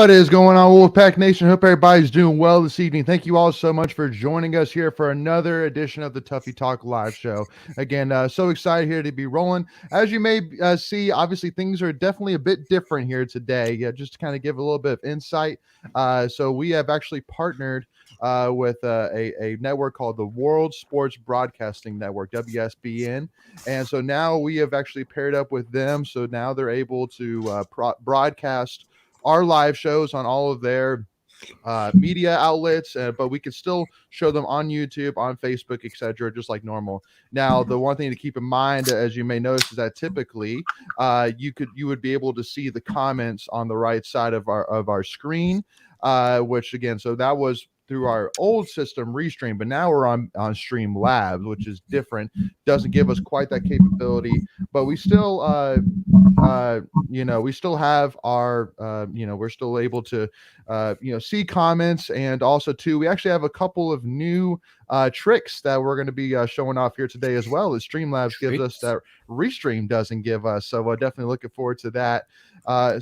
What is going on, Wolfpack Nation? Hope everybody's doing well this evening. Thank you all so much for joining us here for another edition of the Tuffy Talk live show. Again, so excited here to be rolling. As you may see, obviously things are definitely a bit different here today. Yeah, just to kind of give a little bit of insight. So we have actually partnered with a network called the World Sports Broadcasting Network, WSBN. And so now we have actually paired up with them. So now they're able to broadcast our live shows on all of their media outlets, but we can still show them on YouTube, on Facebook, etc., just like normal. Now, the one thing to keep in mind, as you may notice, is that typically you would be able to see the comments on the right side of our screen, which again, so that was through our old system Restream, but now we're on Streamlabs, which is different. Doesn't give us quite that capability, but we still we still have our we're still able to see comments. And also too, we actually have a couple of new tricks that we're going to be showing off here today as well, as Streamlabs gives us that Restream doesn't give us. So we're definitely looking forward to that.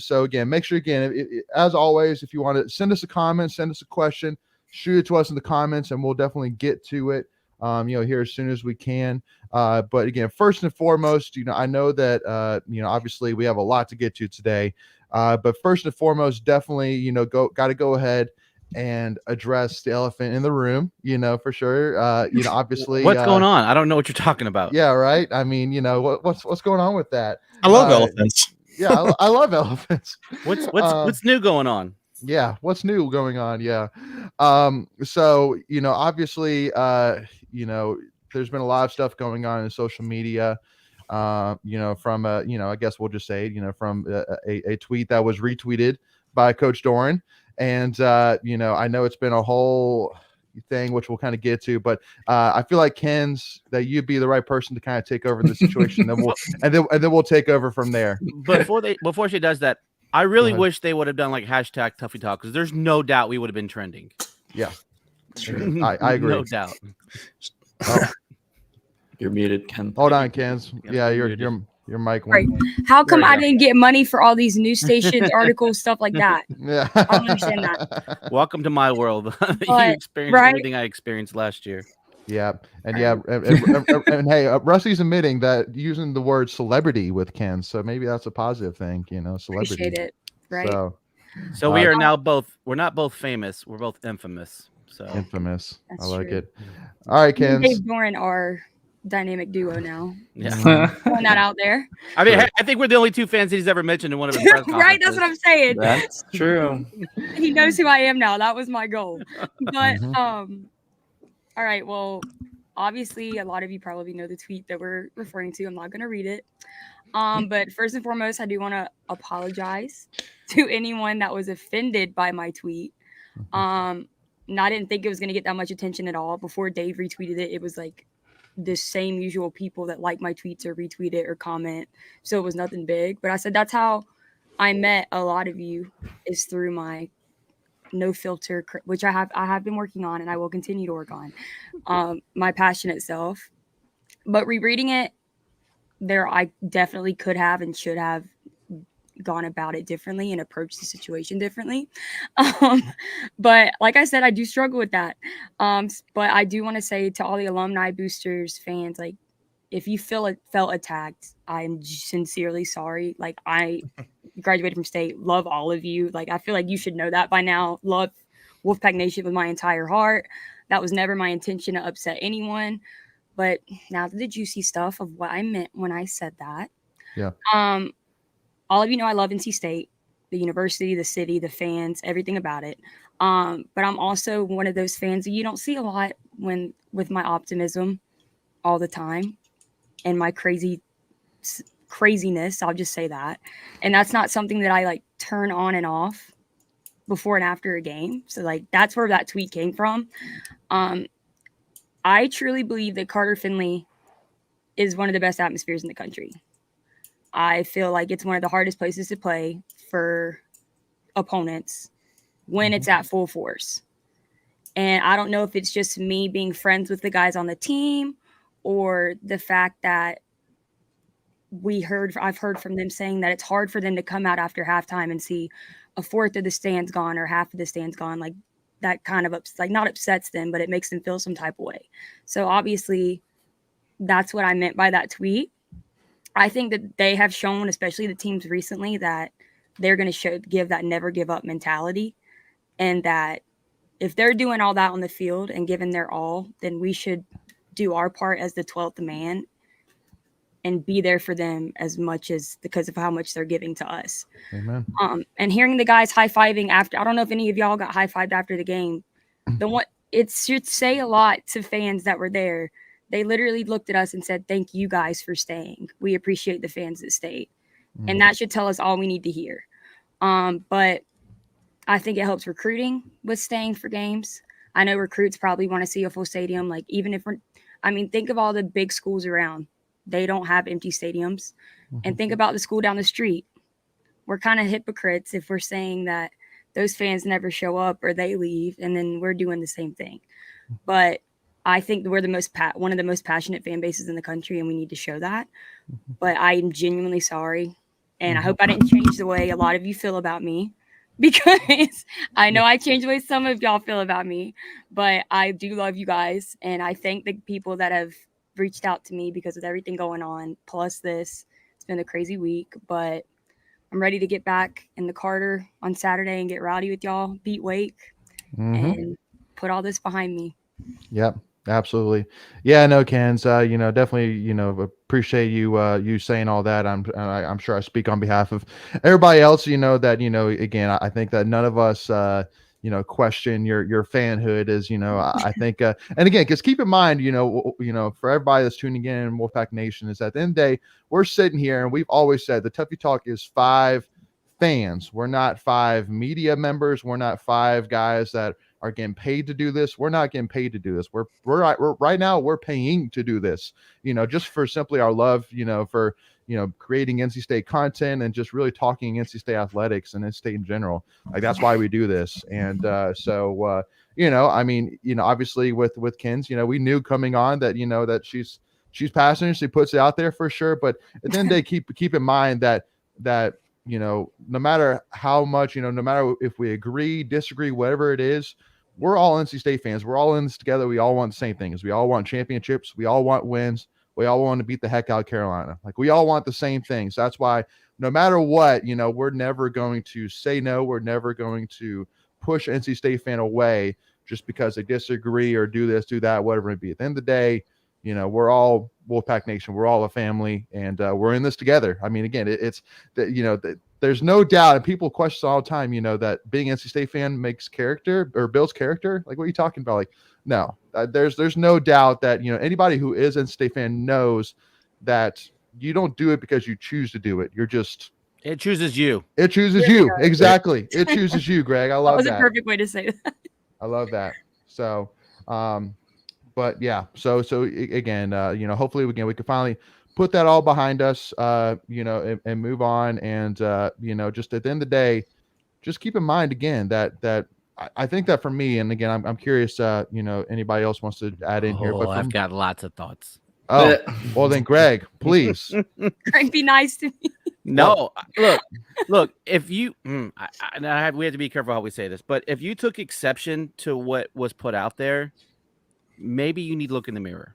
So again, make sure, again, as always, if you want to send us a comment, send us a question, shoot it to us in the comments, and we'll definitely get to it here as soon as we can. But again, first and foremost, I know that obviously we have a lot to get to today. But first and foremost, definitely, got to go ahead and address the elephant in the room, for sure. Obviously, what's going on? I don't know what you're talking about. Yeah, right. I mean, what's going on with that? I love elephants. Yeah, I love elephants. What's new going on? Yeah, what's new going on? Yeah. So, obviously, there's been a lot of stuff going on in social media. From I guess we'll just say, from a tweet that was retweeted by Coach Doran. And I know it's been a whole thing, which we'll kind of get to, but I feel like that you'd be the right person to kind of take over the situation. Then we'll take over from there. Before she does that, I really wish they would have done like hashtag Tuffy Talk, because there's no doubt we would have been trending. Yeah, true. I agree. No doubt. Oh. You're muted, Ken. Hold on, Ken's. Yeah, your mic went. Right. How come I didn't get money for all these news stations, articles, stuff like that? Yeah, I don't understand that. Welcome to my world. You experienced everything I experienced last year. Yeah, and and hey, Rusty's admitting that using the word celebrity with Ken, so maybe that's a positive thing, celebrity. Appreciate it, right? So we are now we're not both famous, we're both infamous. So infamous. That's I like true. it. All right, Ken. Dave Doran are dynamic duo now. Yeah. Throwing that out there. I mean, I think we're the only two fans that he's ever mentioned in one of his press conferences. Right, that's what I'm saying. That's true. He knows who I am now. That was my goal. But all right, well, obviously a lot of you probably know the tweet that we're referring to. I'm not going to read it. But first and foremost, I do want to apologize to anyone that was offended by my tweet. I didn't think it was going to get that much attention at all. Before Dave retweeted it, it was like the same usual people that like my tweets or retweet it or comment. So it was nothing big. But I said that's how I met a lot of you, is through my no filter, which I have been working on, and I will continue to work on my passionate self. But rereading it, I definitely could have and should have gone about it differently and approached the situation differently. But like I said, I do struggle with that. But I do want to say to all the alumni, boosters, fans, like, if you felt attacked, I'm sincerely sorry. Like, I graduated from state, love all of you. Like, I feel like you should know that by now. Love Wolfpack Nation with my entire heart. That was never my intention to upset anyone. But now the juicy stuff of what I meant when I said that. Yeah. All of you know I love NC State, the university, the city, the fans, everything about it. But I'm also one of those fans that you don't see a lot with my optimism all the time and my craziness. I'll just say that. And that's not something that I like turn on and off before and after a game. So like, that's where that tweet came from. I truly believe that Carter Finley is one of the best atmospheres in the country. I feel like it's one of the hardest places to play for opponents when it's at full force. And I don't know if it's just me being friends with the guys on the team or the fact that I've heard from them saying that it's hard for them to come out after halftime and see a fourth of the stands gone or half of the stands gone, like that kind of not upsets them, but it makes them feel some type of way. So obviously that's what I meant by that tweet. I think that they have shown, especially the teams recently, that they're going to give that never give up mentality, and that if they're doing all that on the field and giving their all, then we should do our part as the 12th man and be there for them as much as because of how much they're giving to us. Amen. And hearing the guys high-fiving after, I don't know if any of y'all got high-fived after the game. It should say a lot to fans that were there. They literally looked at us and said, "Thank you guys for staying. We appreciate the fans that stayed." And that should tell us all we need to hear. But I think it helps recruiting with staying for games. I know recruits probably want to see a full stadium. Like, even if think of all the big schools around. They don't have empty stadiums. And think about the school down the street. We're kind of hypocrites if we're saying that those fans never show up or they leave, and then we're doing the same thing. But I think we're one of the most passionate fan bases in the country, and we need to show that. But I am genuinely sorry. And I hope I didn't change the way a lot of you feel about me, because I know I changed the way some of y'all feel about me, but I do love you guys. And I thank the people that have reached out to me because of everything going on. Plus this, it's been a crazy week, but I'm ready to get back in the Carter on Saturday and get rowdy with y'all, beat Wake, and put all this behind me. Yep. Absolutely. Yeah, no, Ken's, definitely, appreciate you saying all that. I'm sure I speak on behalf of everybody else, that, again, I think that none of us, question your fanhood is, I think, and again, because keep in mind, for everybody that's tuning in Wolfpack Nation, is at the end of the day, we're sitting here and we've always said the Tuffy Talk is 5 fans. We're not 5 media members. We're not 5 guys that are getting paid to do this. We're not getting paid to do this. We're right now we're paying to do this, just for simply our love, for, creating NC State content and just really talking NC State athletics and NC State in general. Like, that's why we do this. And obviously with Ken's, we knew coming on that, that she's passionate. She puts it out there for sure. But at the end of the day, keep in mind that no matter how much, no matter if we agree, disagree, whatever it is, we're all NC State fans. We're all in this together. We all want the same things. We all want championships. We all want wins. We all want to beat the heck out of Carolina. Like, we all want the same things. That's why no matter what, we're never going to say no. We're never going to push NC State fan away just because they disagree or do this, do that, whatever it be. At the end of the day, we're all Wolfpack Nation. We're all a family, and we're in this together. I mean, again, it's that, there's no doubt, and people question all the time, that being an NC State fan makes character or builds character. Like, what are you talking about? Like, no, there's no doubt that, anybody who is an NC State fan knows that you don't do it because you choose to do it. It chooses you. It chooses you. Exactly. It chooses you, Greg. I love that. That was a perfect way to say that. I love that. So, but yeah, so again, hopefully we can finally put that all behind us, and move on. And, just at the end of the day, just keep in mind again that I think that for me, and again, I'm curious, anybody else wants to add in here, but I've got lots of thoughts. Oh, well then, Greg, please. Greg, be nice to me. No, look, if you, we have to be careful how we say this, but if you took exception to what was put out there, maybe you need to look in the mirror.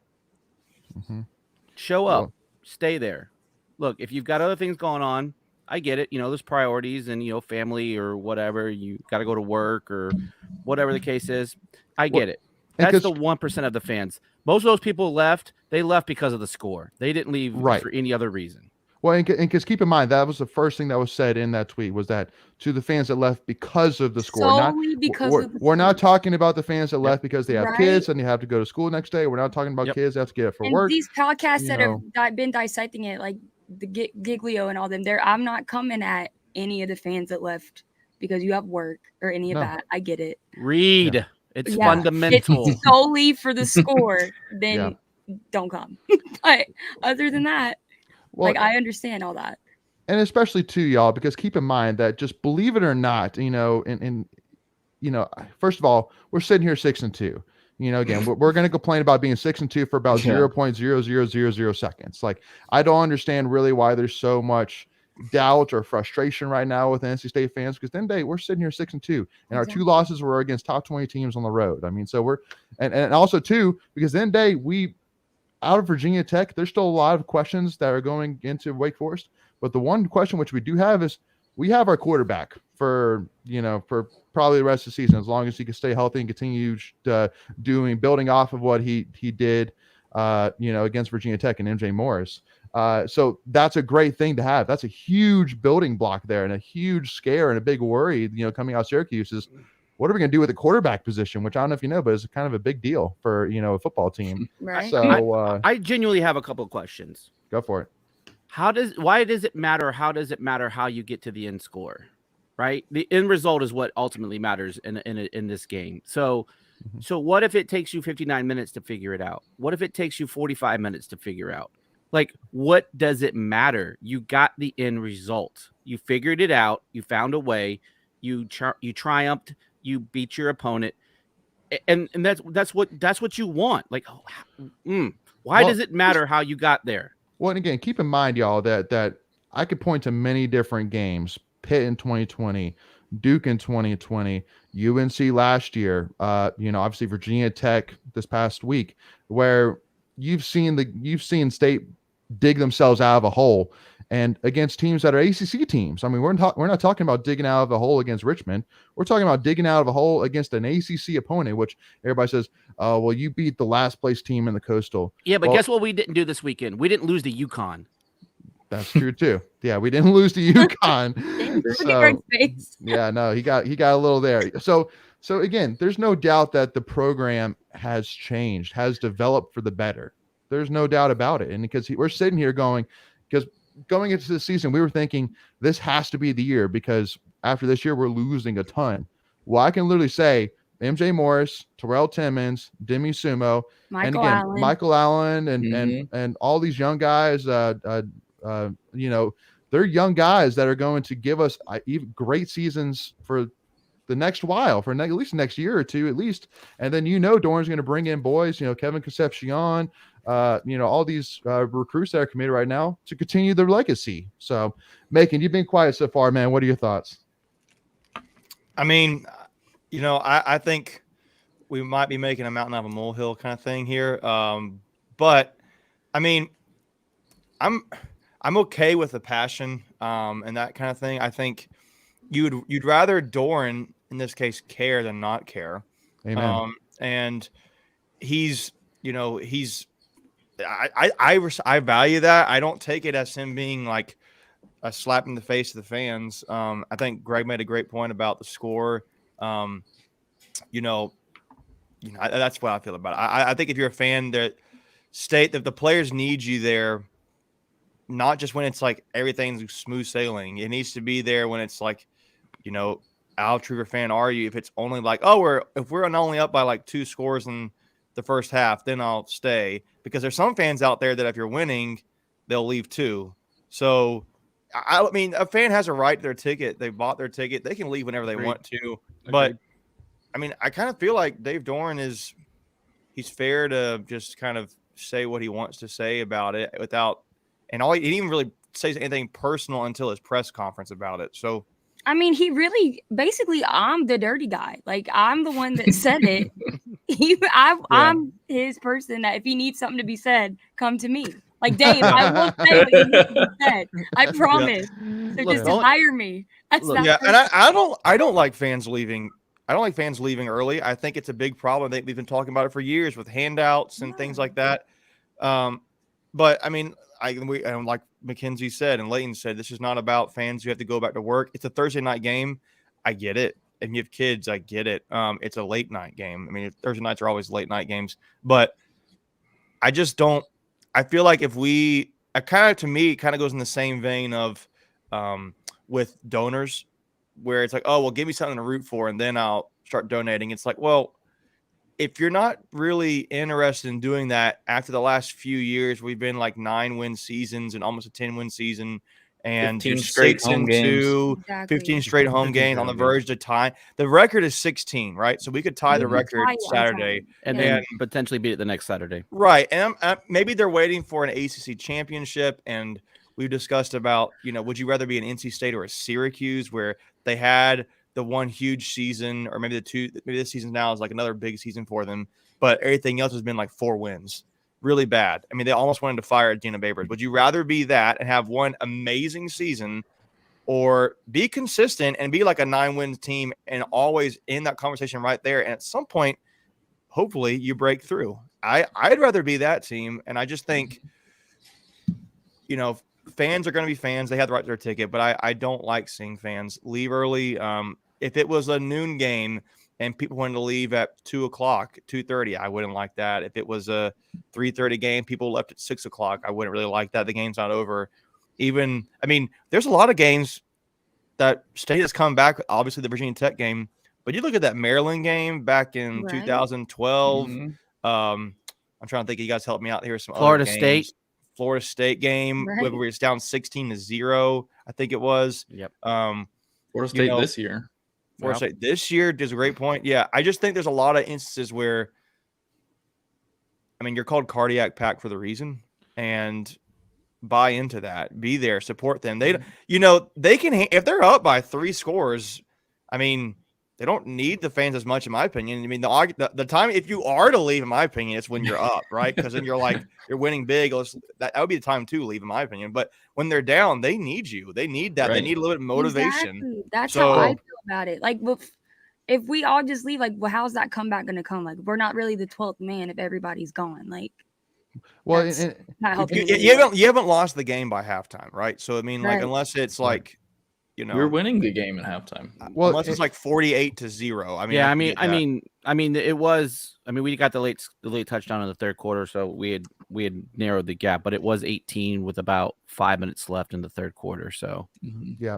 Show up, stay there. Look, if you've got other things going on, I get it. There's priorities and, family or whatever. You got to go to work or whatever the case is. I get it. That's the 1% of the fans. Most of those people left. They left because of the score. They didn't leave for any other reason. Well, and because keep in mind, that was the first thing that was said in that tweet, was that to the fans that left because of the score. We're not talking about the fans that left because they have kids and they have to go to school next day. We're not talking about kids that have to get up for work. These podcasts that have been dissecting it, like the Giglio and all them, I'm not coming at any of the fans that left because you have work or any of that. I get it. Read. Yeah. It's fundamental. It's solely for the score, then don't come. But other than that, I understand all that. And especially too, y'all, because keep in mind that, just believe it or not, first of all, we're sitting here 6-2. Again, we're going to complain about being 6-2 for about 0.0000 seconds. Like, I don't understand really why there's so much doubt or frustration right now with NC State fans because then we're sitting here 6-2, and our 2 losses were against top 20 teams on the road. I mean, so we're and also too because then we out of Virginia Tech, there's still a lot of questions that are going into Wake Forest, but the one question which we do have is we have our quarterback for probably the rest of the season as long as he can stay healthy and continue building off of what he did against Virginia Tech and MJ Morris. So that's a great thing to have. That's a huge building block there and a huge scare and a big worry, coming out of Syracuse is what are we going to do with the quarterback position, which I don't know if you know, but it's kind of a big deal for, a football team. Right. So I genuinely have a couple of questions. Go for it. Why does it matter? How does it matter how you get to the end score, right? The end result is what ultimately matters in this game. So what if it takes you 59 minutes to figure it out? What if it takes you 45 minutes to figure out? Like, what does it matter? You got the end result. You figured it out. You found a way. You triumphed. You beat your opponent, and that's what you want. Like, why does it matter how you got there? Well, and again, keep in mind, y'all, that I could point to many different games: Pitt in 2020, Duke in 2020, UNC last year. Obviously Virginia Tech this past week, where you've seen State dig themselves out of a hole, and against teams that are ACC teams. I mean, we're not talking about digging out of a hole against Richmond. We're talking about digging out of a hole against an ACC opponent, which everybody says, "Oh, well, you beat the last place team in the Coastal." Yeah, but guess what we didn't do this weekend? We didn't lose to UConn. That's true too. Yeah, we didn't lose to UConn. Yeah, no, he got a little there. So again, there's no doubt that the program has changed, has developed for the better. There's no doubt about it. And because we're sitting here going into the season, we were thinking this has to be the year because after this year, we're losing a ton. Well, I can literally say MJ Morris, Terrell Timmons, Demi Sumo, Michael Allen and all these young guys, they're young guys that are going to give us great seasons for the next while, for at least next year or two, at least. And then, Doran's going to bring in boys, Kevin Concepcion, all these recruits that are committed right now to continue their legacy. So, Macon, you've been quiet so far, man. What are your thoughts? I mean, I think we might be making a mountain out of a molehill kind of thing here. But I mean, I'm okay with the passion and that kind of thing. I think you'd rather Doran in this case care than not care. Amen. And I value that. I don't take it as him being like a slap in the face of the fans. I think Greg made a great point about the score. That's what I feel about it. I think if you're a fan, that the players need you there, not just when it's like everything's smooth sailing. It needs to be there when it's like, how true of a fan are you? If it's only like, if we're only up by like 2 scores in the first half, then I'll stay. Because there's some fans out there that if you're winning, they'll leave too. So, I mean, a fan has a right to their ticket. They bought their ticket. They can leave whenever they want to. But, I mean, I kind of feel like Dave Doran he's fair to just kind of say what he wants to say about it he didn't even really say anything personal until his press conference about it. So, I mean, he really basically, I'm the dirty guy. Like, I'm the one that said it. I'm his person that if he needs something to be said, come to me. Like, Dave, I will say what you need to be said. I promise. So just hire me. And I don't like fans leaving. I don't like fans leaving early. I think it's a big problem. I think we've been talking about it for years with handouts and things like that. But I mean, like Mackenzie said and Leighton said, this is not about fans who have to go back to work. It's a Thursday night game. I get it. And you have kids, I get it. It's a late night game. I mean, Thursday nights are always late night games. But I just don't. I feel like if it kind of goes in the same vein of with donors, where it's like, oh, well, give me something to root for, and then I'll start donating. It's like, well, if you're not really interested in doing that after the last few years, we've been like 9-win seasons and almost a 10-win season, and 15 straight home games. 15 straight home games on the verge to tie. The record is 16, right? So we could tie the record Saturday and then potentially beat it the next Saturday. Right. And maybe they're waiting for an ACC championship, and we've discussed about, would you rather be an NC State or a Syracuse, where they had the one huge season, or maybe this season now is like another big season for them, but everything else has been like 4 wins. Really bad. I mean, they almost wanted to fire Dina Babers. Would you rather be that and have one amazing season, or be consistent and be like a 9-win team and always in that conversation right there? And at some point, hopefully you break through. I'd rather be that team. And I just think, fans are going to be fans. They have the right to their ticket, but I don't like seeing fans leave early. If it was a noon game and people wanted to leave at 2 o'clock, 2:30, I wouldn't like that. If it was a 3:30 game, people left at 6 o'clock, I wouldn't really like that. The game's not over. There's a lot of games that State has come back, obviously the Virginia Tech game, but you look at that Maryland game back in 2012. I'm trying to think. You guys help me out here. Some Florida other games. State. Florida State game where it's down 16-0, I think it was. Yep. Florida State this year. Florida State this year is a great point. Yeah, I just think there's a lot of instances where, you're called Cardiac Pack for the reason, and buy into that. Be there, support them. They can, if they're up by 3 scores, they don't need the fans as much, in my opinion. The time, if you are to leave, in my opinion, it's when you're up, right? Because then you're winning big. That would be the time to leave, in my opinion. But when they're down, they need you. They need that. Right. They need a little bit of motivation. Exactly. That's how I feel about it. Like, if we all just leave, like, well, how's that comeback going to come? Like, we're not really the 12th man if everybody's gone. Like, well, you haven't lost the game by halftime, right? So unless it's like, we're winning the game at halftime. Well, unless it's like 48-0. It was. We got the late touchdown in the third quarter, so we had narrowed the gap, but it was 18 with about 5 minutes left in the third quarter. So yeah.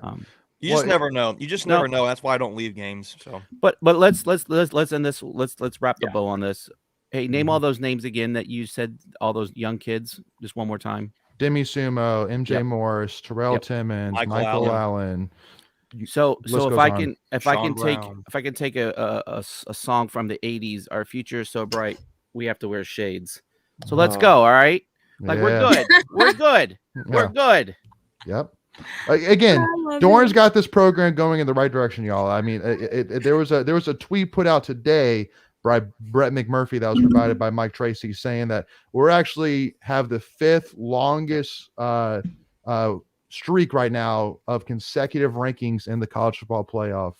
You just never know. You just never know. That's why I don't leave games. So, but let's end this. Let's wrap the bow on this. Hey, name all those names again that you said. All those young kids, just one more time. Demi Sumo, MJ Morris, Terrell Timmons, Michael Allen. So if I can take a song from the 80s, Our Future Is So Bright, We Have to Wear Shades. So let's go. All right. We're good. We're good. We're good. Yep. Again, Doran's got this program going in the right direction, y'all. There was a tweet put out today by Brett McMurphy that was provided by Mike Tracy, saying that we're actually have the 5th longest streak right now of consecutive rankings in the college football playoff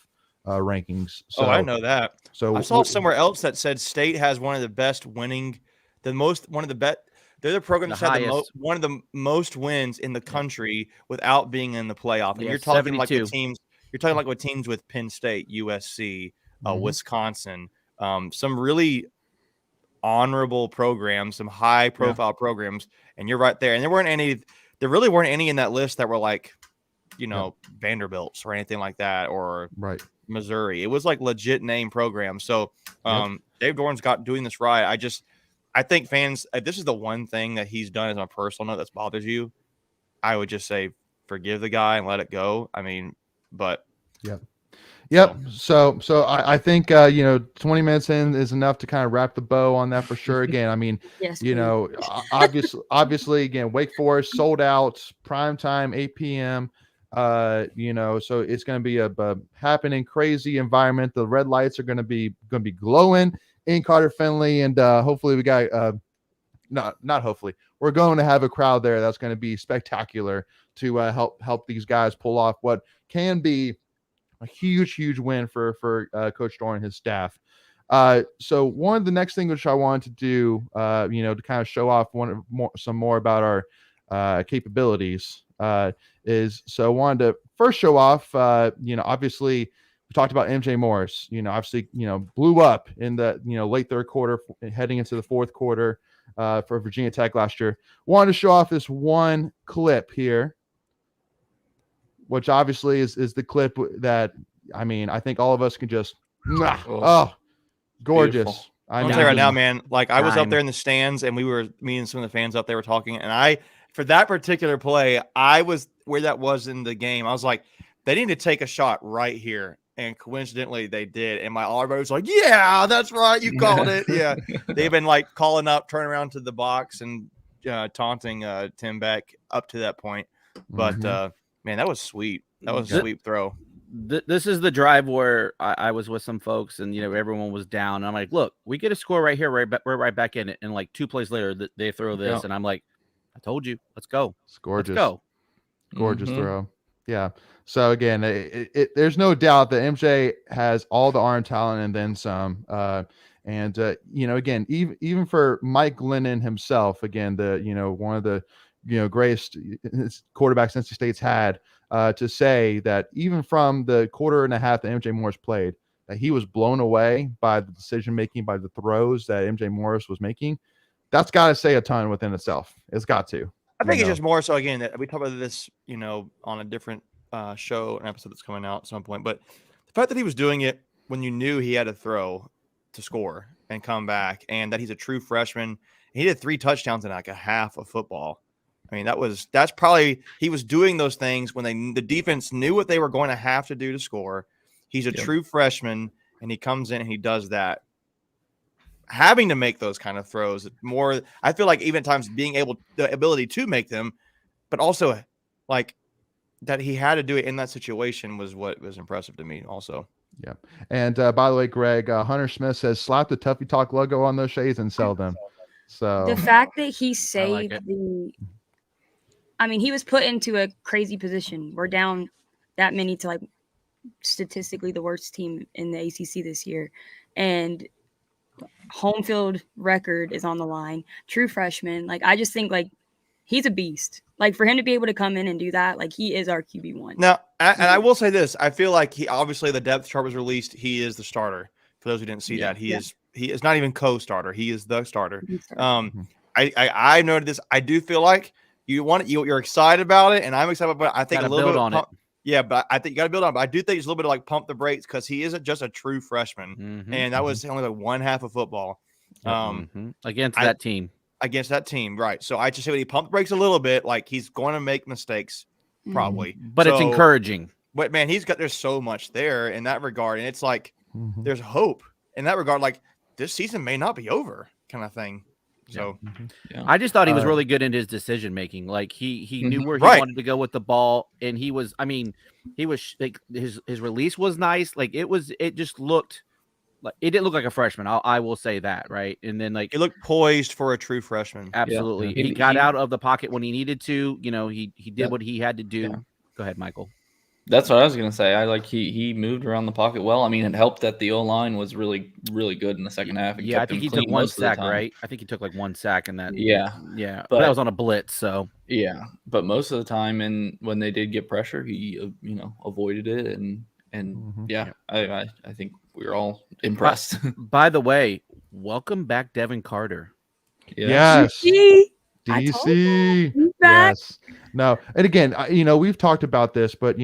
rankings. So I know that. So I saw somewhere else that said State has one of the best winning, they're the program that had one of the most wins in the country without being in the playoff. And you're talking 72. Like the teams. You're talking like with teams with Penn State, USC, Wisconsin. Some really honorable programs, some high profile programs, and you're right there. And there really weren't any in that list that were like, Vanderbilts or anything like that, or Missouri. It was like legit name programs. So Dave Doran's doing this right. I think fans, if this is the one thing that he's done as a personal note that's bothers you, I would just say forgive the guy and let it go. Yep. So I think 20 minutes in is enough to kind of wrap the bow on that for sure. Again, yes, obviously, again, Wake Forest sold out, prime time, 8 p.m. So it's going to be a happening, crazy environment. The red lights are going to be glowing in Carter Finley, and hopefully we got not hopefully, we're going to have a crowd there that's going to be spectacular to help these guys pull off what can be a huge win for Coach Doran and his staff. So one of the next things which I wanted to do, to kind of show off some more about our capabilities, is so I wanted to first show off, obviously we talked about MJ Morris, obviously, blew up in the, late third quarter heading into the fourth quarter for Virginia Tech last year. Wanted to show off this one clip here, which obviously is the clip that, I think all of us can just, gorgeous. Beautiful. I'll tell you right now, man, like I was up there in the stands and me and some of the fans up there were talking, and for that particular play, I was where that was in the game. I was like, they need to take a shot right here. And coincidentally, they did. And my everybody was like, yeah, that's right. You called it. Yeah. They've been like calling up, turning around to the box and taunting Tim Beck up to that point. But man, that was sweet. That was a sweet throw. This is the drive where I was with some folks, and everyone was down. And I'm like, look, we get a score right here, we're right back in it. And like 2 plays later, they throw this, and I'm like, I told you, let's go. It's gorgeous. Let's go. Gorgeous throw. Yeah. So again, there's no doubt that MJ has all the arm talent and then some. Again, even for Mike Glennon himself, again, one of the greatest quarterbacks NC State's had, to say that even from the quarter and a half that MJ Morris played, that he was blown away by the decision making, by the throws that MJ Morris was making. That's got to say a ton within itself. It's got to. I think it's just more so, again, that we talk about this, on a different show, an episode that's coming out at some point. But the fact that he was doing it when you knew he had to throw to score and come back, and that he's a true freshman, he did 3 touchdowns in like a half of football. I mean, that's probably, he was doing those things when the defense knew what they were going to have to do to score. He's a true freshman, and he comes in and he does that. Having to make those kind of throws more, I feel like even times the ability to make them, but also like that he had to do it in that situation was what was impressive to me also. Yeah. And by the way, Greg, Hunter Smith says, slap the Tuffy Talk logo on those shades and sell them. So the fact that he saved like he was put into a crazy position. We're down that many to like statistically the worst team in the ACC this year. And home field record is on the line. True freshman. Like, I just think like he's a beast. Like, for him to be able to come in and do that, like, he is our QB1. Now, and I will say this: I feel like obviously the depth chart was released. He is the starter. For those who didn't see that, he is not even co-starter. He is the starter. I noted this. I do feel like you're excited about it, and I'm excited about it. I think a little bit on it. Yeah, but I think you got to build on it. But I do think it's a little bit of like pump the brakes, because he isn't just a true freshman, and that was only like one half of football against that team. Against that team, right? So I just say when he pump the brakes a little bit, like he's going to make mistakes, probably. But it's encouraging. But man, there's so much there in that regard, and it's like there's hope in that regard. Like, this season may not be over, kind of thing. So I just thought he was really good in his decision making. Like he knew where he wanted to go with the ball, and he was like his release was nice. Like it just looked like it didn't look like a freshman. I will say that, right? And then like it looked poised for a true freshman. Absolutely, he got out of the pocket when he needed to. He did what he had to do. Yeah. Go ahead, Michael. That's what I was gonna say. I like he moved around the pocket well. I mean, it helped that the O-line was really, really good in the second half. Yeah, I think he took 1 sack, right? I think he took like 1 sack in that. Yeah. But that was on a blitz, so yeah. But most of the time, and when they did get pressure, he avoided it, and I think we were all impressed. By the way, welcome back, Devin Carter. Yes. DC. Yes. No. And again, we've talked about this, but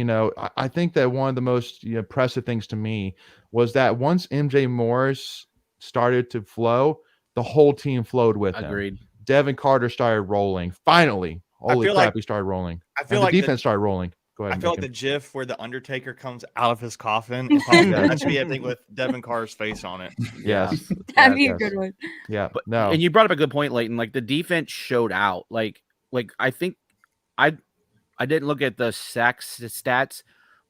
I think that one of the most impressive things to me was that once MJ Morris started to flow, the whole team flowed with him. Agreed. Devin Carter started rolling. Finally. Holy crap, he started rolling. I feel like the defense started rolling. Go ahead. I feel like the GIF where the Undertaker comes out of his coffin. That should be, I think, with Devin Carter's face on it. Yes. That'd be a good one. Yeah. But no. And you brought up a good point, Leighton. Like the defense showed out. Like I think I didn't look at the stats.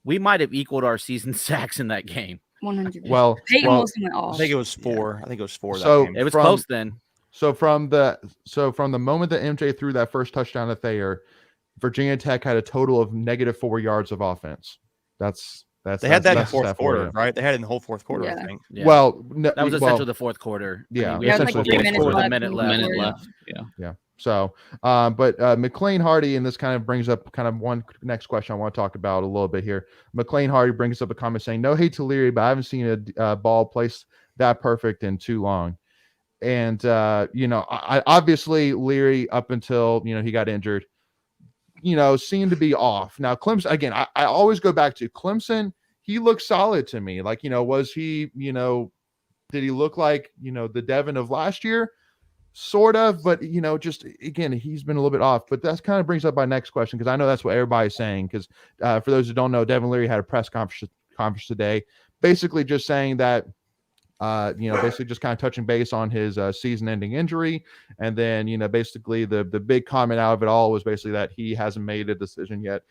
We might have equaled our season sacks in that game. 100%. Well, went off. I think it was 4. Yeah. I think it was 4. So that game. It was close then. So from the moment that MJ threw that first touchdown to Thayer, Virginia Tech had a total of -4 yards of offense. They had that in the fourth quarter, right? They had it in the whole fourth quarter, I think. Yeah. Well, that was essentially the fourth quarter. Yeah, we had like a minute left. Yeah. So, but McLean Hardy, and this kind of brings up one next question I want to talk about a little bit here. McLean Hardy brings up a comment saying, "No hate to Leary, but I haven't seen a ball placed that perfect in too long." And I obviously Leary up until he got injured, seemed to be off. Now Clemson, again, I always go back to Clemson. He looked solid to me. Like, was he, did he look like, the Devin of last year? Sort of, but, just, again, he's been a little bit off. But that kind of brings up my next question, because I know that's what everybody's saying. Because for those who don't know, Devin Leary had a press conference today, basically just saying that Basically just kind of touching base on his season-ending injury, and then basically the big comment out of it all was basically that he hasn't made a decision yet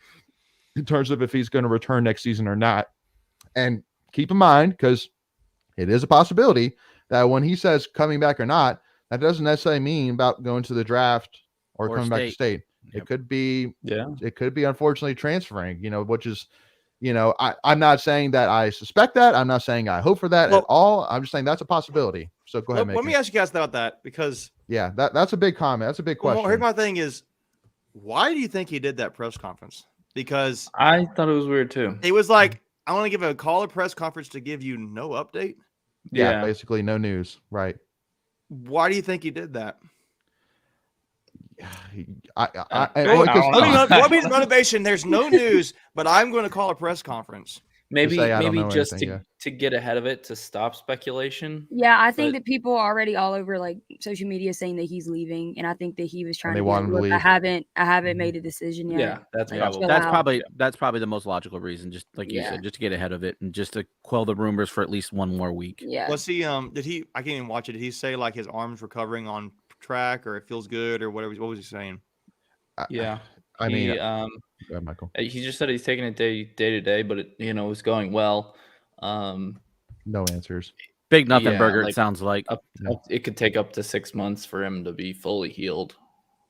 in terms of if he's going to return next season or not. And keep in mind, because it is a possibility that when he says coming back or not, that doesn't necessarily mean about going to the draft or coming back to state. Yep. It could be, it could be unfortunately transferring, which is, I'm not saying that I suspect that. I'm not saying I hope for that at all. I'm just saying that's a possibility. So go ahead. Let me ask you guys about that, because that's a big comment. That's a big question. Here's my thing is, why do you think he did that press conference? Because I thought it was weird too. It was like, I want to give a call a press conference to give you no update. Yeah, basically no news. Right. Why do you think he did that? What means motivation? There's no news, but I'm going to call a press conference. Maybe just to get ahead of it, to stop speculation. Yeah, I think that people are already all over like social media saying that he's leaving, and I think that he was trying to leave. I haven't made a decision yet. Yeah, that's probably the most logical reason. Just like you said, just to get ahead of it and just to quell the rumors for at least one more week. Yeah. Let's see. Did he? I can't even watch it. Did he say like his arm's recovering on track, or it feels good, or whatever? What was he saying? Yeah. I mean, Michael. He just said he's taking it day to day, but it it's going well. No answers. Big nothing burger. It sounds like it could take up to 6 months for him to be fully healed.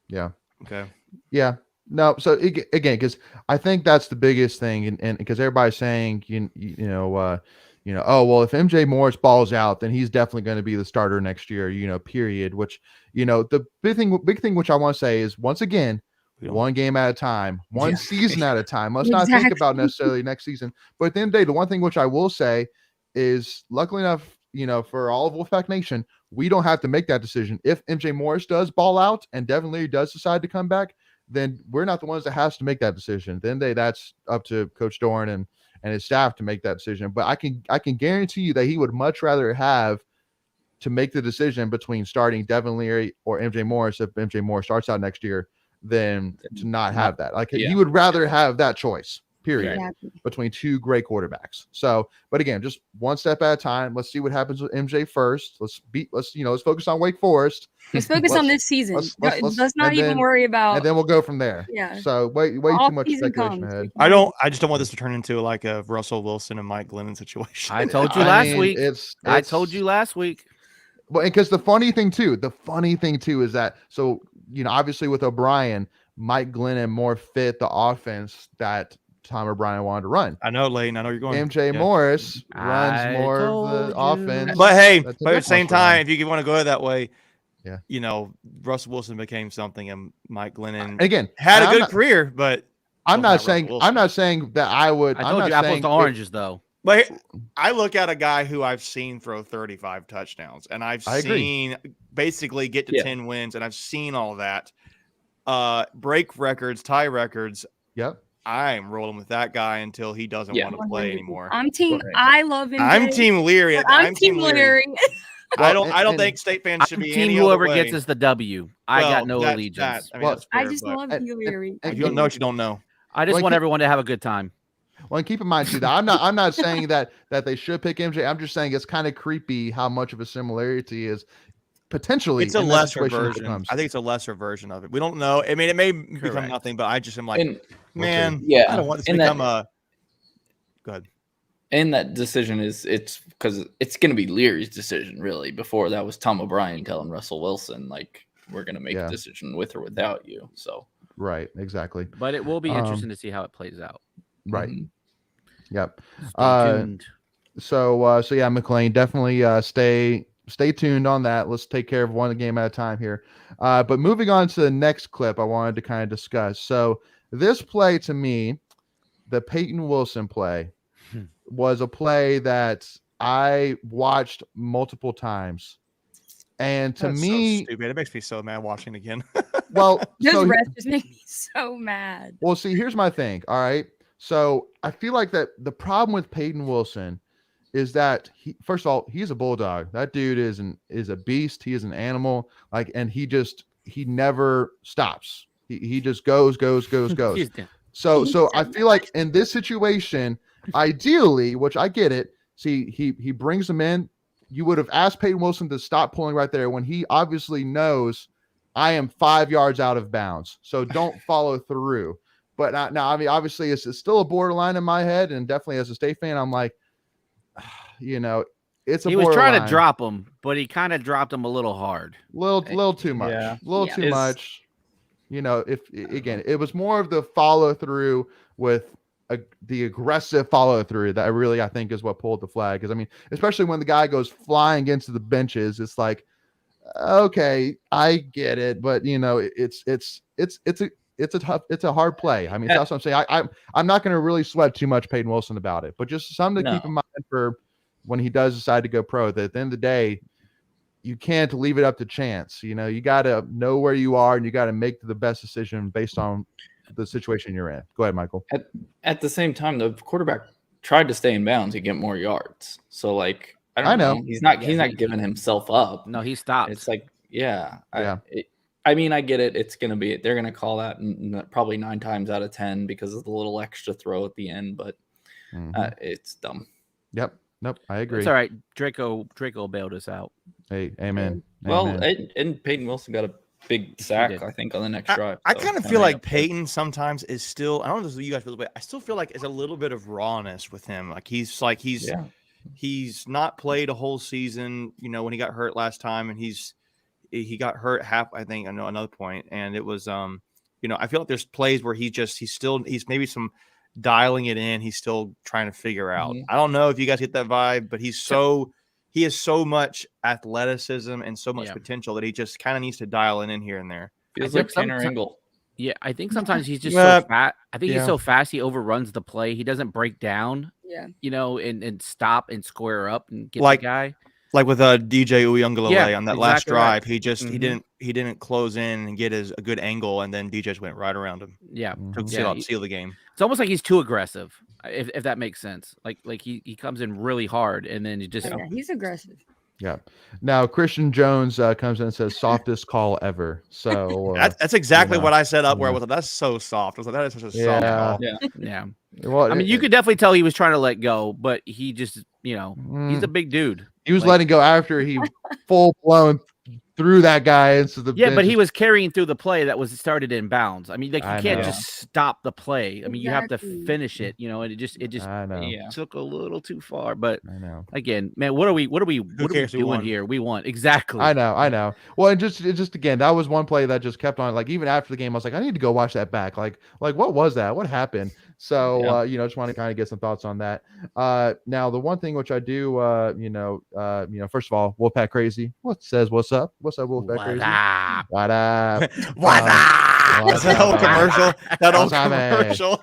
Yeah. Okay. Yeah. No. So again, because I think that's the biggest thing, and because everybody's saying oh well, if MJ Morris balls out, then he's definitely going to be the starter next year. Period. Which the big thing which I want to say is, once again, one game at a time, one season at a time. Let's not think about necessarily next season. But at the end of the day, the one thing which I will say is, luckily enough, for all of Wolfpack Nation, we don't have to make that decision. If MJ Morris does ball out and definitely does decide to come back, then we're not the ones that has to make that decision. Then that's up to Coach Doran and his staff to make that decision. But I can guarantee you that he would much rather have to make the decision between starting Devin Leary or MJ Morris if MJ Morris starts out next year, than to not have that. Like he would rather have that choice, period, between two great quarterbacks. So, but again, just one step at a time. Let's see what happens with MJ first. Let's focus on Wake Forest. Let's focus on this season. Let's not even worry about. And then we'll go from there. Yeah. So way too much speculation ahead. I just don't want this to turn into like a Russell Wilson and Mike Glennon situation. I told you last week. I told you last week. Well, because the funny thing too is that, obviously with O'Brien, Mike Glennon more fit the offense that Tom O'Brien wanted to run. I know, Layton. I know you're going. MJ Morris runs more of the offense. But hey, at the same time, if you want to go that way, Russell Wilson became something, and Mike Glennon had a good career. But I'm not saying that I would. I told you apples to oranges, though. But I look at a guy who I've seen throw 35 touchdowns, and I've seen basically get to 10 wins, and I've seen all that. Break records, tie records. Yep. I'm rolling with that guy until he doesn't want to play anymore. I love him. I'm Team Leary. I'm Team Leary. I don't think state fans should be any whoever other way. gets us the W. I got no allegiance. I just love Leary. If you don't know what you don't know. I just want everyone to have a good time. Well, and keep in mind too that I'm not saying that they should pick MJ. I'm just saying it's kind of creepy how much of a similarity is potentially. It's a lesser version. I think it's a lesser version of it. We don't know. I mean, it may become nothing, but I just am like, I don't want this to become a. Go ahead. And that decision it's because it's going to be Leary's decision, really. Before that was Tom O'Brien telling Russell Wilson, like, we're going to make a decision with or without you. So right, exactly. But it will be interesting to see how it plays out. Right. Mm-hmm. Yep. Stay tuned. So yeah, McLean, definitely stay tuned on that. Let's take care of one game at a time here. But moving on to the next clip, I wanted to kind of discuss. So this play, to me, the Peyton Wilson play, was a play that I watched multiple times. And to me, so stupid. It makes me so mad watching again. Well, those refs just make me so mad. Well, see, here's my thing. All right. So I feel like that the problem with Peyton Wilson is that first of all, he's a bulldog. That dude is a beast. He is an animal. And he never stops. He just goes. So I feel like in this situation, ideally, which I get it, see, he brings him in you would have asked Peyton Wilson to stop pulling right there when he obviously knows I am 5 yards out of bounds. So don't follow through. But now, I mean, obviously, it's still a borderline in my head, and definitely as a State fan, I'm like, you know, it's a he borderline. was trying to drop him, but he kind of dropped him a little hard, little too much, too much. You know, if again, it was more of the follow through with the aggressive follow through that I think is what pulled the flag. Because I mean, especially when the guy goes flying into the benches, it's like, okay, I get it, but you know, it's a hard play. I mean, that's what I'm saying. I'm not going to really sweat too much Peyton Wilson about it, but just something to keep in mind for when he does decide to go pro, that at the end of the day, you can't leave it up to chance. You know, you got to know where you are and you got to make the best decision based on the situation you're in. Go ahead, Michael. At the same time, the quarterback tried to stay in bounds and get more yards. So like, I know. He's not giving himself up. No, he stopped. It's like, I mean, I get it. It's going to be, they're going to call that probably 9 times out of 10 because of the little extra throw at the end, but it's dumb. Yep. Nope. I agree. It's all right. Draco bailed us out. Hey, amen. Well, amen. And Peyton Wilson got a big sack, I think, on the next drive. I kind of feel like Peyton sometimes is still, I don't know if you guys feel, but I still feel like it's a little bit of rawness with him. He's not played a whole season, you know, when he got hurt last time, and he got hurt I think, I know another point. And it was, you know, I feel like there's plays where he's maybe some dialing it in. He's still trying to figure out. I don't know if you guys get that vibe, but he has so much athleticism and so much potential that he just kind of needs to dial in here and there. Feels like Tanner Engel. Yeah, I think sometimes he's just so fat. I think he's so fast he overruns the play. He doesn't break down. Yeah, you know, and stop and square up and get the guy. Like with DJ Uyunglele on that last drive, he just he didn't close in and get a good angle, and then DJ just went right around him. Yeah, to seal the game. It's almost like he's too aggressive, if that makes sense. Like he comes in really hard, and then he just he's aggressive. Yeah. Now Christian Jones comes in and says softest call ever. So that's exactly what I set up. Where I was like, that's so soft. I was like, that is such a soft call. Yeah. Well, I mean, you could definitely tell he was trying to let go, but he just, you know, he's a big dude. He was letting go after he full blown threw that guy into the bench. But he was carrying through the play that was started in bounds. I mean, like you can't just stop the play. I mean, you have to finish it, you know, and it just took a little too far. But I know. Again, man, what are we doing here? We won. Exactly. I know. Well, and just again, that was one play that just kept on, like, even after the game, I was like, I need to go watch that back. Like what was that? What happened? So you know, just want to kind of get some thoughts on that. Now the one thing which I do first of all, Wolfpack Crazy. What's up? What's up, Wolfpack Crazy? What up? What up? That old commercial. That old commercial.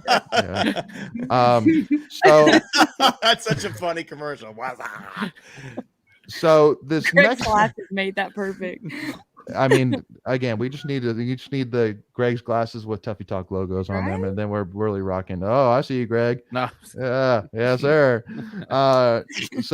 So that's such a funny commercial. What's up? So this Greg's glasses made that perfect. I mean, again, you just need the Greg's glasses with Tuffy Talk logos on them, and then we're really rocking. Oh, I see you, Greg. No. Yes, sir. It's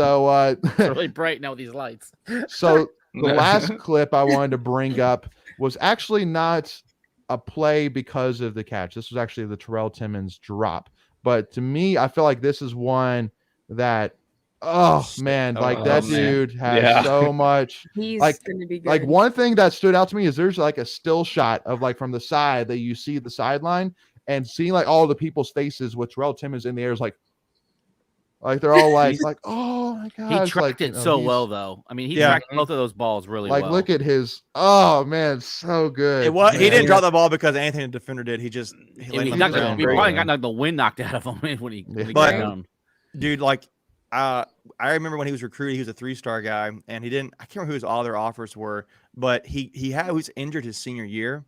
really bright now with these lights. So the last clip I wanted to bring up was actually not a play because of the catch. This was actually the Terrell Timmons drop. But to me, I feel like this is one that, that dude has so much. He's gonna be good. Like, one thing that stood out to me is there's like a still shot of, like, from the side that you see the sideline, and seeing like all the people's faces with Terrell Timmons in the air is like they're all like oh my god. He tracked it so well though. I mean, he tracked both of those balls really well. Like, look at his so good. He didn't drop the ball because Anthony, the defender, did. He probably got the wind knocked out of him when he got down. Dude, like, I remember when he was recruited, he was a 3-star guy, and I can't remember who his other offers were, but he was injured his senior year,